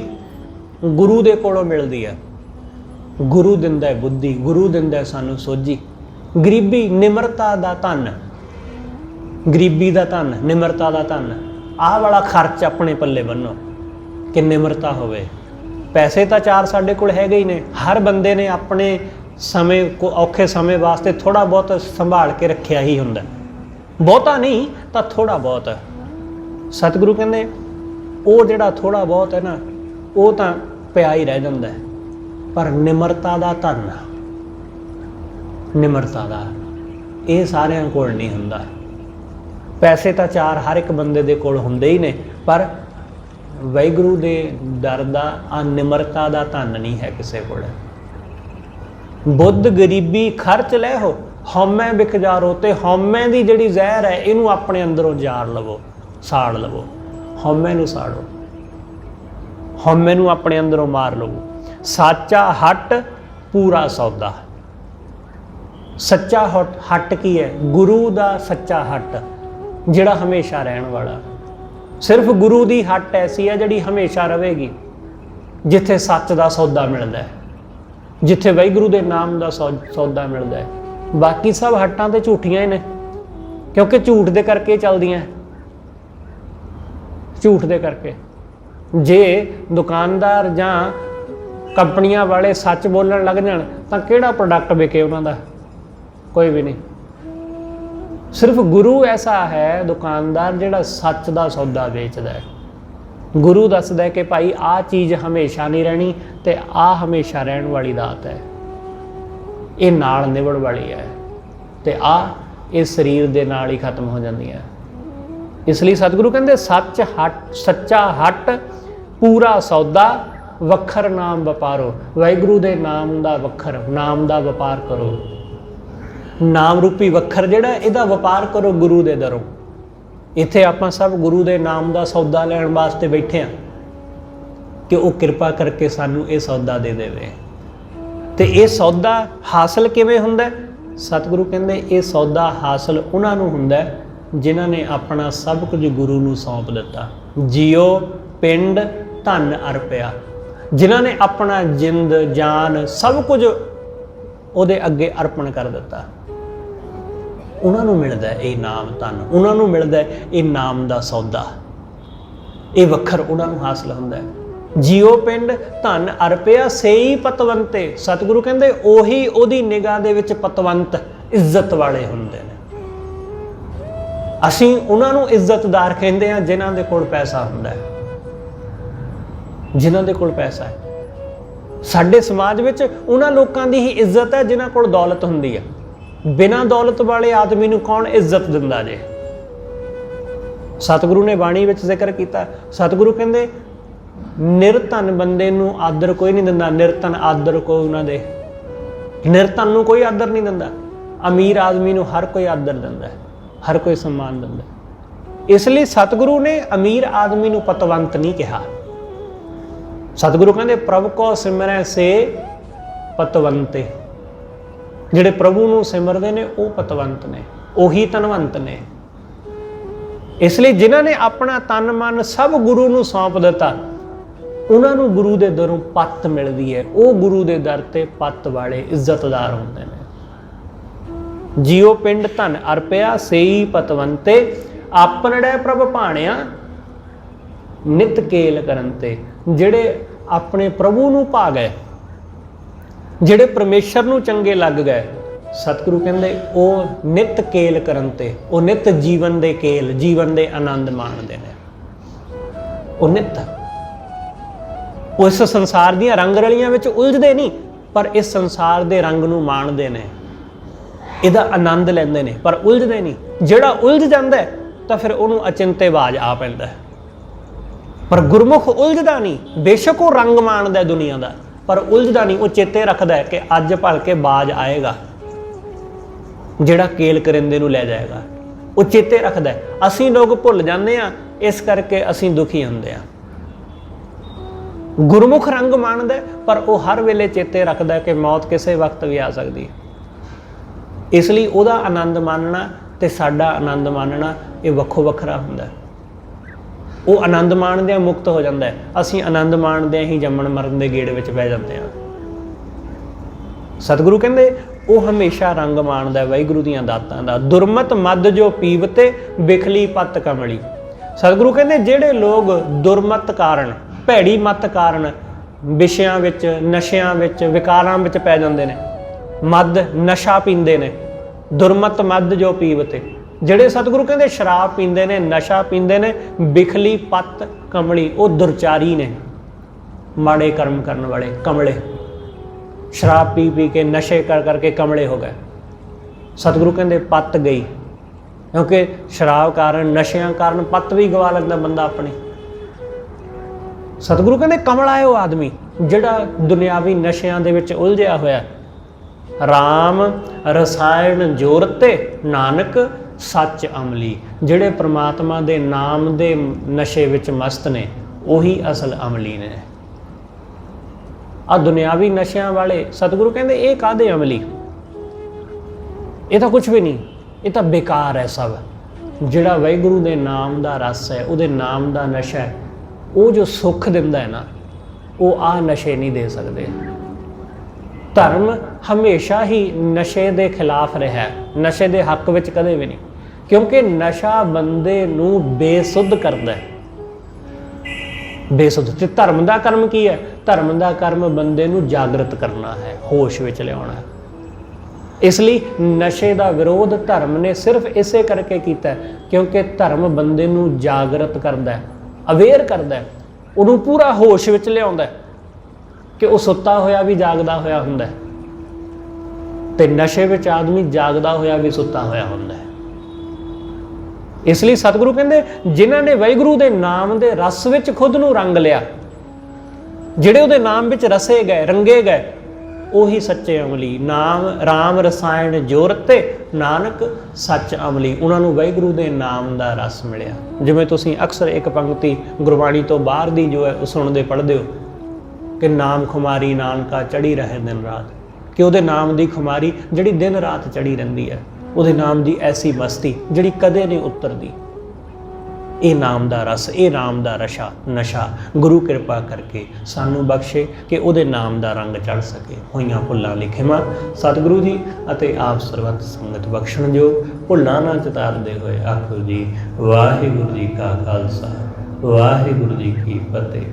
ਗੁਰੂ ਦੇ ਕੋਲੋਂ ਮਿਲਦੀ ਹੈ, ਗੁਰੂ ਦਿੰਦਾ ਹੈ ਬੁੱਧੀ, ਗੁਰੂ ਦਿੰਦਾ ਹੈ ਸਾਨੂੰ ਸੋਝੀ। ਗਰੀਬੀ ਨਿਮਰਤਾ ਦਾ ਧਨ, ਗਰੀਬੀ ਦਾ ਧਨ, ਨਿਮਰਤਾ ਦਾ ਧਨ। ਆਹ ਵਾਲਾ ਖਰਚ ਆਪਣੇ ਪੱਲੇ ਬੰਨੋ ਕਿ ਨਿਮਰਤਾ ਹੋਵੇ। ਪੈਸੇ ਤਾਂ ਚਾਰ ਸਾਡੇ ਕੋਲ ਹੈਗੇ ਹੀ ਨੇ, ਹਰ ਬੰਦੇ ਨੇ ਆਪਣੇ ਸਮੇਂ ਔਖੇ ਸਮੇਂ ਵਾਸਤੇ ਥੋੜ੍ਹਾ ਬਹੁਤ ਸੰਭਾਲ ਕੇ ਰੱਖਿਆ ਹੀ ਹੁੰਦਾ, ਬਹੁਤਾ ਨਹੀਂ ਤਾਂ ਥੋੜ੍ਹਾ ਬਹੁਤ। ਸਤਿਗੁਰੂ ਕਹਿੰਦੇ ਉਹ ਜਿਹੜਾ ਥੋੜ੍ਹਾ ਬਹੁਤ ਹੈ ਨਾ, ਉਹ ਤਾਂ ਪਿਆ ਹੀ ਰਹਿ ਜਾਂਦਾ ਹੈ, ਪਰ ਨਿਮਰਤਾ ਦਾ ਧਨ, ਨਿਮਰਤਾ ਦਾ, ਇਹ ਸਾਰਿਆਂ ਕੋਲ ਨਹੀਂ ਹੁੰਦਾ। ਪੈਸੇ ਤਾਂ ਚਾਰ ਹਰ ਇੱਕ ਬੰਦੇ ਦੇ ਕੋਲ ਹੁੰਦੇ ਹੀ ਨੇ, ਪਰ ਵਾਹਿਗੁਰੂ ਦੇ ਦਰ ਦਾ ਆ ਨਿਮਰਤਾ ਦਾ ਧਨ ਨਹੀਂ ਹੈ ਕਿਸੇ ਕੋਲ। ਬੁੱਧ ਗਰੀਬੀ ਖਰਚ ਲੈ ਹੋ, ਹਉਮੈ ਵਿਖ ਜਾਰੋ। ਤੇ ਹਉਮੈ ਦੀ ਜਿਹੜੀ ਜ਼ਹਿਰ ਹੈ ਇਹਨੂੰ ਆਪਣੇ ਅੰਦਰੋਂ ਜਾਰ ਲਵੋ, ਸਾੜ ਲਵੋ। ਹਉਮੈ ਨੂੰ ਸਾੜੋ, ਹਉਮੈ ਨੂੰ ਆਪਣੇ ਅੰਦਰੋਂ ਮਾਰ ਲਵੋ। ਸਾਚਾ ਹੱਟ ਪੂਰਾ ਸੌਦਾ। ਸੱਚਾ ਹੱਟ ਕੀ ਹੈ? ਗੁਰੂ ਦਾ ਸੱਚਾ ਹੱਟ, ਜਿਹੜਾ ਹਮੇਸ਼ਾ ਰਹਿਣ ਵਾਲਾ। ਸਿਰਫ ਗੁਰੂ ਦੀ ਹੱਟ ਐਸੀ ਹੈ ਜਿਹੜੀ ਹਮੇਸ਼ਾ ਰਹੇਗੀ, ਜਿੱਥੇ ਸੱਚ ਦਾ ਸੌਦਾ ਮਿਲਦਾ ਹੈ, ਜਿੱਥੇ ਵਾਹਿਗੁਰੂ ਦੇ ਨਾਮ ਦਾ ਸੌਦਾ ਮਿਲਦਾ ਹੈ। ਬਾਕੀ ਸਭ ਹੱਟਾਂ ਤੇ ਝੂਠੀਆਂ ਹੀ ਨੇ, ਕਿਉਂਕਿ ਝੂਠ ਦੇ ਕਰਕੇ ਚੱਲਦੀਆਂ, ਝੂਠ ਦੇ ਕਰਕੇ। ਜੇ ਦੁਕਾਨਦਾਰ ਜਾਂ ਕੰਪਨੀਆਂ ਵਾਲੇ ਸੱਚ ਬੋਲਣ ਲੱਗ ਜਾਣ ਤਾਂ ਕਿਹੜਾ ਪ੍ਰੋਡਕਟ ਵਿਕੇ ਉਹਨਾਂ ਦਾ? ਕੋਈ ਵੀ ਨਹੀਂ। ਸਿਰਫ ਗੁਰੂ ਐਸਾ ਹੈ ਦੁਕਾਨਦਾਰ ਜਿਹੜਾ ਸੱਚ ਦਾ ਸੌਦਾ ਵੇਚਦਾ ਹੈ। ਗੁਰੂ ਦੱਸਦਾ ਕਿ ਭਾਈ ਆਹ ਚੀਜ਼ ਹਮੇਸ਼ਾ ਨਹੀਂ ਰਹਿਣੀ ਤੇ ਆਹ ਹਮੇਸ਼ਾ ਰਹਿਣ ਵਾਲੀ ਦਾਤ ਹੈ, ਇਹ ਨਾਲ ਨਿਭਣ ਵਾਲੀ ਹੈ ਤੇ ਆਹ ਇਸ ਸਰੀਰ ਦੇ ਨਾਲ ਹੀ ਖਤਮ ਹੋ ਜਾਂਦੀ ਹੈ। ਇਸ ਲਈ ਸਤਿਗੁਰੂ ਕਹਿੰਦੇ ਸੱਚ ਹੱਟ, ਸੱਚਾ ਹੱਟ ਪੂਰਾ ਸੌਦਾ, ਵੱਖਰ ਨਾਮ ਵਪਾਰੋ। ਵਾਹਿਗੁਰੂ ਦੇ ਨਾਮ ਦਾ ਵੱਖਰ, ਨਾਮ ਦਾ ਵਪਾਰ ਕਰੋ। ਨਾਮ ਰੂਪੀ ਵੱਖਰ ਜਿਹੜਾ, ਇਹਦਾ ਵਪਾਰ ਕਰੋ ਗੁਰੂ ਦੇ ਦਰੋਂ। ਇੱਥੇ ਆਪਾਂ ਸਭ ਗੁਰੂ ਦੇ ਨਾਮ ਦਾ ਸੌਦਾ ਲੈਣ ਵਾਸਤੇ ਬੈਠੇ ਹਾਂ ਕਿ ਉਹ ਕਿਰਪਾ ਕਰਕੇ ਸਾਨੂੰ ਇਹ ਸੌਦਾ ਦੇ ਦੇਵੇ। ਤੇ ਇਹ ਸੌਦਾ ਹਾਸਲ ਕਿਵੇਂ ਹੁੰਦਾ? ਸਤਿਗੁਰੂ ਕਹਿੰਦੇ ਇਹ ਸੌਦਾ ਹਾਸਲ ਉਹਨਾਂ ਨੂੰ ਹੁੰਦਾ ਜਿਨ੍ਹਾਂ ਨੇ ਆਪਣਾ ਸਭ ਕੁਝ ਗੁਰੂ ਨੂੰ ਸੌਂਪ ਦਿੱਤਾ। ਜੀਓ ਪਿੰਡ ਧਨ ਅਰਪਿਆ, ਜਿਨ੍ਹਾਂ ਨੇ ਆਪਣਾ ਜਿੰਦ ਜਾਨ ਸਭ ਕੁਝ ਉਹਦੇ ਅੱਗੇ ਅਰਪਣ ਕਰ ਦਿੱਤਾ, ਉਹਨਾਂ ਨੂੰ ਮਿਲਦਾ ਇਹ ਨਾਮ ਧਨ, ਉਹਨਾਂ ਨੂੰ ਮਿਲਦਾ ਇਹ ਨਾਮ ਦਾ ਸੌਦਾ। ਇਹ ਵੱਖਰ ਉਹਨਾਂ ਨੂੰ ਹਾਸਲ ਹੁੰਦਾ ਹੈ। ਜੀਓ ਪਿੰਡ ਧਨ ਅਰਪਿਆ ਸੇਈ ਪਤਵੰਤੇ। ਸਤਿਗੁਰੂ ਕਹਿੰਦੇ ਉਹੀ ਉਹਦੀ ਨਿਗਾਹ ਦੇ ਵਿੱਚ ਪਤਵੰਤ, ਇੱਜ਼ਤ ਵਾਲੇ ਹੁੰਦੇ ਨੇ। ਅਸੀਂ ਉਹਨਾਂ ਨੂੰ ਇੱਜ਼ਤਦਾਰ ਕਹਿੰਦੇ ਹਾਂ ਜਿਨ੍ਹਾਂ ਦੇ ਕੋਲ ਪੈਸਾ ਹੁੰਦਾ ਹੈ, ਜਿਨ੍ਹਾਂ ਦੇ ਕੋਲ ਪੈਸਾ ਹੈ। ਸਾਡੇ ਸਮਾਜ ਵਿੱਚ ਉਹਨਾਂ ਲੋਕਾਂ ਦੀ ਹੀ ਇੱਜ਼ਤ ਹੈ ਜਿਨ੍ਹਾਂ ਕੋਲ ਦੌਲਤ ਹੁੰਦੀ ਹੈ। ਬਿਨਾਂ ਦੌਲਤ ਵਾਲੇ ਆਦਮੀ ਨੂੰ ਕੌਣ ਇੱਜ਼ਤ ਦਿੰਦਾ ਜੇ? ਸਤਿਗੁਰੂ ਨੇ ਬਾਣੀ ਵਿੱਚ ਜ਼ਿਕਰ ਕੀਤਾ। ਸਤਿਗੁਰੂ ਕਹਿੰਦੇ ਨਿਰਧਨ ਬੰਦੇ ਨੂੰ ਆਦਰ ਕੋਈ ਨਹੀਂ ਦਿੰਦਾ, ਨਿਰਧਨ ਆਦਰ ਕੋਈ ਉਹਨਾਂ ਦੇ, ਨਿਰਧਨ ਨੂੰ ਕੋਈ ਆਦਰ ਨਹੀਂ ਦਿੰਦਾ। ਅਮੀਰ ਆਦਮੀ ਨੂੰ ਹਰ ਕੋਈ ਆਦਰ ਦਿੰਦਾ, ਹਰ ਕੋਈ ਸਨਮਾਨ ਦਿੰਦਾ। ਇਸ ਲਈ ਸਤਿਗੁਰੂ ਨੇ ਅਮੀਰ ਆਦਮੀ ਨੂੰ ਪਤਵੰਤ ਨਹੀਂ ਕਿਹਾ। ਸਤਿਗੁਰੂ ਕਹਿੰਦੇ ਪ੍ਰਭ ਕੋ ਸਿਮਰੈ ਸੇ ਪਤਵੰਤੇ। ਜਿਹੜੇ ਪ੍ਰਭੂ ਨੂੰ ਸਿਮਰਦੇ ਨੇ ਉਹ ਪਤਵੰਤ ਨੇ, ਉਹੀ ਧਨਵੰਤ ਨੇ। ਇਸ ਲਈ ਜਿਨ੍ਹਾਂ ਨੇ ਆਪਣਾ ਤਨ ਮਨ ਸਭ ਗੁਰੂ ਨੂੰ ਸੌਂਪ ਦਿੱਤਾ, ਉਹਨਾਂ ਨੂੰ ਗੁਰੂ ਦੇ ਦਰੋਂ ਪੱਤ ਮਿਲਦੀ ਹੈ। ਉਹ ਗੁਰੂ ਦੇ ਦਰ ਤੇ ਪੱਤ ਵਾਲੇ ਇੱਜ਼ਤਦਾਰ ਹੁੰਦੇ ਨੇ। ਜਿਉ ਪਿੰਡ ਧਨ ਅਰਪਿਆ ਸੇਈ ਪਤਵੰਤੇ, ਆਪਨੜੇ ਪ੍ਰਭ ਭਾਣਿਆ ਨਿਤ ਕੇਲ ਕਰਨ ਤੇ। ਜਿਹੜੇ ਆਪਣੇ ਪ੍ਰਭੂ ਨੂੰ ਭਾ ਗਏ, ਜਿਹੜੇ ਪਰਮੇਸ਼ਰ ਨੂੰ ਚੰਗੇ ਲੱਗ ਗਏ, ਸਤਿਗੁਰੂ ਕਹਿੰਦੇ ਉਹ ਨਿਤ ਕੇਲ ਕਰਨ ਤੇ, ਉਹ ਨਿਤ ਜੀਵਨ ਦੇ ਕੇਲ, ਜੀਵਨ ਦੇ ਆਨੰਦ ਮਾਣਦੇ ਨੇ। ਉਹ ਨਿਤ ਉਸ ਸੰਸਾਰ ਦੀਆਂ ਰੰਗ ਰਲੀਆਂ ਵਿੱਚ ਉਲਝਦੇ ਨਹੀਂ, ਪਰ ਇਸ ਸੰਸਾਰ ਦੇ ਰੰਗ ਨੂੰ ਮਾਣਦੇ ਨੇ, ਇਹਦਾ ਆਨੰਦ ਲੈਂਦੇ ਨੇ, ਪਰ ਉਲਝਦੇ ਨਹੀਂ। ਜਿਹੜਾ ਉਲਝ ਜਾਂਦਾ ਤਾਂ ਫਿਰ ਉਹਨੂੰ ਅਚਿੰਤੇਵਾਜ ਆ ਪੈਂਦਾ, ਪਰ ਗੁਰਮੁਖ ਉਲਝਦਾ ਨਹੀਂ। ਬੇਸ਼ੱਕ ਉਹ ਰੰਗ ਮਾਣਦਾ ਦੁਨੀਆ ਦਾ, ਪਰ ਉਲਝਦਾ ਨਹੀਂ। ਉਹ ਚੇਤੇ ਰੱਖਦਾ ਹੈ ਕਿ ਅੱਜ ਭਲਕੇ ਬਾਜ ਆਏਗਾ ਜਿਹੜਾ ਕੇਲ ਕਰਿੰਦੇ ਨੂੰ ਲੈ ਜਾਏਗਾ। ਉਹ ਚੇਤੇ ਰੱਖਦਾ। ਅਸੀਂ ਲੋਕ ਭੁੱਲ ਜਾਂਦੇ ਹਾਂ, ਇਸ ਕਰਕੇ ਅਸੀਂ ਦੁਖੀ ਹੁੰਦੇ ਹਾਂ। ਗੁਰਮੁਖ ਰੰਗ ਮਾਣਦਾ, ਪਰ ਉਹ ਹਰ ਵੇਲੇ ਚੇਤੇ ਰੱਖਦਾ ਕਿ ਮੌਤ ਕਿਸੇ ਵਕਤ ਵੀ ਆ ਸਕਦੀ ਹੈ। ਇਸ ਲਈ ਉਹਦਾ ਆਨੰਦ ਮਾਣਨਾ ਤੇ ਸਾਡਾ ਆਨੰਦ ਮਾਣਨਾ ਇਹ ਵੱਖੋ ਵੱਖਰਾ ਹੁੰਦਾ। ਉਹ ਆਨੰਦ ਮਾਣਦਿਆਂ ਮੁਕਤ ਹੋ ਜਾਂਦਾ ਹੈ, ਅਸੀਂ ਆਨੰਦ ਮਾਣਦਿਆਂ ਹੀ ਜੰਮਣ ਮਰਨ ਦੇ ਗੇੜ ਵਿੱਚ ਪੈ ਜਾਂਦੇ ਹਾਂ। ਸਤਿਗੁਰੂ ਕਹਿੰਦੇ ਉਹ ਹਮੇਸ਼ਾ ਰੰਗ ਮਾਣਦਾ ਵਾਹਿਗੁਰੂ ਦੀਆਂ ਦਾਤਾਂ ਦਾ। ਦੁਰਮਤ ਮਦ ਜੋ ਪੀਵਤੇ ਬਿਖਲੀ ਪੱਤ ਕਮਲੀ। ਸਤਿਗੁਰੂ ਕਹਿੰਦੇ ਜਿਹੜੇ ਲੋਕ ਦੁਰਮਤ ਕਾਰਨ, ਭੈੜੀ ਮੱਤ ਕਾਰਨ ਵਿਸ਼ਿਆਂ ਵਿੱਚ, ਨਸ਼ਿਆਂ ਵਿੱਚ, ਵਿਕਾਰਾਂ ਵਿੱਚ ਪੈ ਜਾਂਦੇ ਨੇ, ਮਦ ਨਸ਼ਾ ਪੀਂਦੇ ਨੇ, ਦੁਰਮਤ ਮਦ ਜੋ ਪੀਵਤੇ, ਜਿਹੜੇ ਸਤਿਗੁਰੂ ਕਹਿੰਦੇ ਸ਼ਰਾਬ ਪੀਂਦੇ ਨੇ, ਨਸ਼ਾ ਪੀਂਦੇ ਨੇ, ਬਿਖਲੀ ਪੱਤ ਕਮਲੀ, ਉਹ ਦੁਰਚਾਰੀ ਨੇ, ਮਾੜੇ ਕਰਮ ਕਰਨ ਵਾਲੇ, ਕਮਲੇ। ਸ਼ਰਾਬ ਪੀ ਪੀ ਕੇ, ਨਸ਼ੇ ਕਰ ਕਰਕੇ ਕਮਲੇ ਹੋ ਗਏ। ਸਤਿਗੁਰੂ ਕਹਿੰਦੇ ਪੱਤ ਗਈ, ਕਿਉਂਕਿ ਸ਼ਰਾਬ ਕਾਰਨ, ਨਸ਼ਿਆਂ ਕਾਰਨ ਪੱਤ ਵੀ ਗਵਾ ਲੈਂਦਾ ਬੰਦਾ ਆਪਣੀ। ਸਤਿਗੁਰੂ ਕਹਿੰਦੇ ਕਮਲਾ ਹੈ ਉਹ ਆਦਮੀ ਜਿਹੜਾ ਦੁਨਿਆਵੀ ਨਸ਼ਿਆਂ ਦੇ ਵਿੱਚ ਉਲਝਿਆ ਹੋਇਆ। ਰਾਮ ਰਸਾਇਣ ਜੋਰਤੇ ਨਾਨਕ ਸੱਚ ਅਮਲੀ। ਜਿਹੜੇ ਪ੍ਰਮਾਤਮਾ ਦੇ ਨਾਮ ਦੇ ਨਸ਼ੇ ਵਿੱਚ ਮਸਤ ਨੇ, ਉਹੀ ਅਸਲ ਅਮਲੀ ਨੇ। ਆ ਦੁਨਿਆਵੀ ਨਸ਼ਿਆਂ ਵਾਲੇ ਸਤਿਗੁਰੂ ਕਹਿੰਦੇ ਇਹ ਕਾਹਦੇ ਅਮਲੀ? ਇਹ ਤਾਂ ਕੁਝ ਵੀ ਨਹੀਂ, ਇਹ ਤਾਂ ਬੇਕਾਰ ਹੈ ਸਭ। ਜਿਹੜਾ ਵਾਹਿਗੁਰੂ ਦੇ ਨਾਮ ਦਾ ਰਸ ਹੈ, ਉਹਦੇ ਨਾਮ ਦਾ ਨਸ਼ਾ ਹੈ, ਉਹ ਜੋ ਸੁੱਖ ਦਿੰਦਾ ਹੈ ਨਾ, ਉਹ ਆਹ ਨਸ਼ੇ ਨਹੀਂ ਦੇ ਸਕਦੇ। ਧਰਮ ਹਮੇਸ਼ਾ ਹੀ ਨਸ਼ੇ ਦੇ ਖਿਲਾਫ ਰਿਹਾ, ਨਸ਼ੇ ਦੇ ਹੱਕ ਵਿੱਚ ਕਦੇ ਵੀ ਨਹੀਂ, ਕਿਉਂਕਿ ਨਸ਼ਾ ਬੰਦੇ ਨੂੰ ਬੇਸੁੱਧ ਕਰਦਾ ਹੈ, ਬੇਸੁੱਧ। ਤੇ ਧਰਮ ਦਾ ਕਰਮ ਕੀ ਹੈ? ਧਰਮ ਦਾ ਕਰਮ ਬੰਦੇ ਨੂੰ ਜਾਗਰਤ ਕਰਨਾ ਹੈ, ਹੋਸ਼ ਵਿੱਚ ਲਿਆਉਣਾ ਹੈ। ਇਸ ਲਈ ਨਸ਼ੇ ਦਾ ਵਿਰੋਧ ਧਰਮ ਨੇ ਸਿਰਫ ਇਸੇ ਕਰਕੇ ਕੀਤਾ, ਕਿਉਂਕਿ ਧਰਮ ਬੰਦੇ ਨੂੰ ਜਾਗਰਤ ਕਰਦਾ ਹੈ, ਅਵੇਅਰ ਕਰਦਾ ਹੈ, ਉਹਨੂੰ ਪੂਰਾ ਹੋਸ਼ ਵਿੱਚ ਲਿਆਉਂਦਾ ਕਿ ਉਹ ਸੁੱਤਾ ਹੋਇਆ ਵੀ ਜਾਗਦਾ ਹੋਇਆ ਹੁੰਦਾ ਹੈ, ਤੇ ਨਸ਼ੇ ਵਿੱਚ ਆਦਮੀ ਜਾਗਦਾ ਹੋਇਆ ਵੀ ਸੁੱਤਾ ਹੋਇਆ ਹੁੰਦਾ ਹੈ। ਇਸ ਲਈ ਸਤਿਗੁਰੂ ਕਹਿੰਦੇ ਜਿਨ੍ਹਾਂ ਨੇ ਵਾਹਿਗੁਰੂ ਦੇ ਨਾਮ ਦੇ ਰਸ ਵਿੱਚ ਖੁਦ ਨੂੰ ਰੰਗ ਲਿਆ, ਜਿਹੜੇ ਉਹਦੇ ਨਾਮ ਵਿੱਚ ਰਸੇ ਗਏ, ਰੰਗੇ ਗਏ, ਉਹੀ ਸੱਚੇ ਅਮਲੀ। ਨਾਮ ਰਾਮ ਰਸਾਇਣ ਜੋਰਤੇ ਨਾਨਕ ਸੱਚ ਅਮਲੀ। ਉਹਨਾਂ ਨੂੰ ਵਾਹਿਗੁਰੂ ਦੇ ਨਾਮ ਦਾ ਰਸ ਮਿਲਿਆ। ਜਿਵੇਂ ਤੁਸੀਂ ਅਕਸਰ ਇੱਕ ਪੰਕਤੀ ਗੁਰਬਾਣੀ ਤੋਂ ਬਾਹਰ ਦੀ ਜੋ ਹੈ ਉਹ ਸੁਣਦੇ ਪੜ੍ਹਦੇ ਹੋ ਕਿ ਨਾਮ ਖੁਮਾਰੀ ਨਾਨਕਾ ਚੜ੍ਹੀ ਰਹੇ ਦਿਨ ਰਾਤ, ਕਿ ਉਹਦੇ ਨਾਮ ਦੀ ਖੁਮਾਰੀ ਜਿਹੜੀ ਦਿਨ ਰਾਤ ਚੜ੍ਹੀ ਰਹਿੰਦੀ ਹੈ, ਉਹਦੇ ਨਾਮ ਦੀ ਐਸੀ ਮਸਤੀ ਜਿਹੜੀ ਕਦੇ ਨਹੀਂ ਉਤਰਦੀ। ਇਹ ਨਾਮ ਦਾ ਰਸ, ਇਹ ਨਾਮ ਦਾ ਨਸ਼ਾ ਗੁਰੂ ਕਿਰਪਾ ਕਰਕੇ ਸਾਨੂੰ ਬਖਸ਼ੇ ਕਿ ਉਹਦੇ ਨਾਮ ਦਾ ਰੰਗ ਚੜ੍ਹ ਸਕੇ। ਹੋਈਆਂ ਭੁੱਲਾਂ ਲਈ ਖਿਮਾ ਸਤਿਗੁਰੂ ਜੀ ਅਤੇ ਆਪ ਸਰਬੱਤ ਸੰਗਤ ਬਖਸ਼ਣ ਜੋ ਭੁੱਲਾਂ ਨਾ ਚਤਾਰਦੇ ਹੋਏ ਆਖੋ ਜੀ ਵਾਹਿਗੁਰੂ ਜੀ ਕਾ ਖਾਲਸਾ ਵਾਹਿਗੁਰੂ ਜੀ ਕੀ ਫਤਿਹ।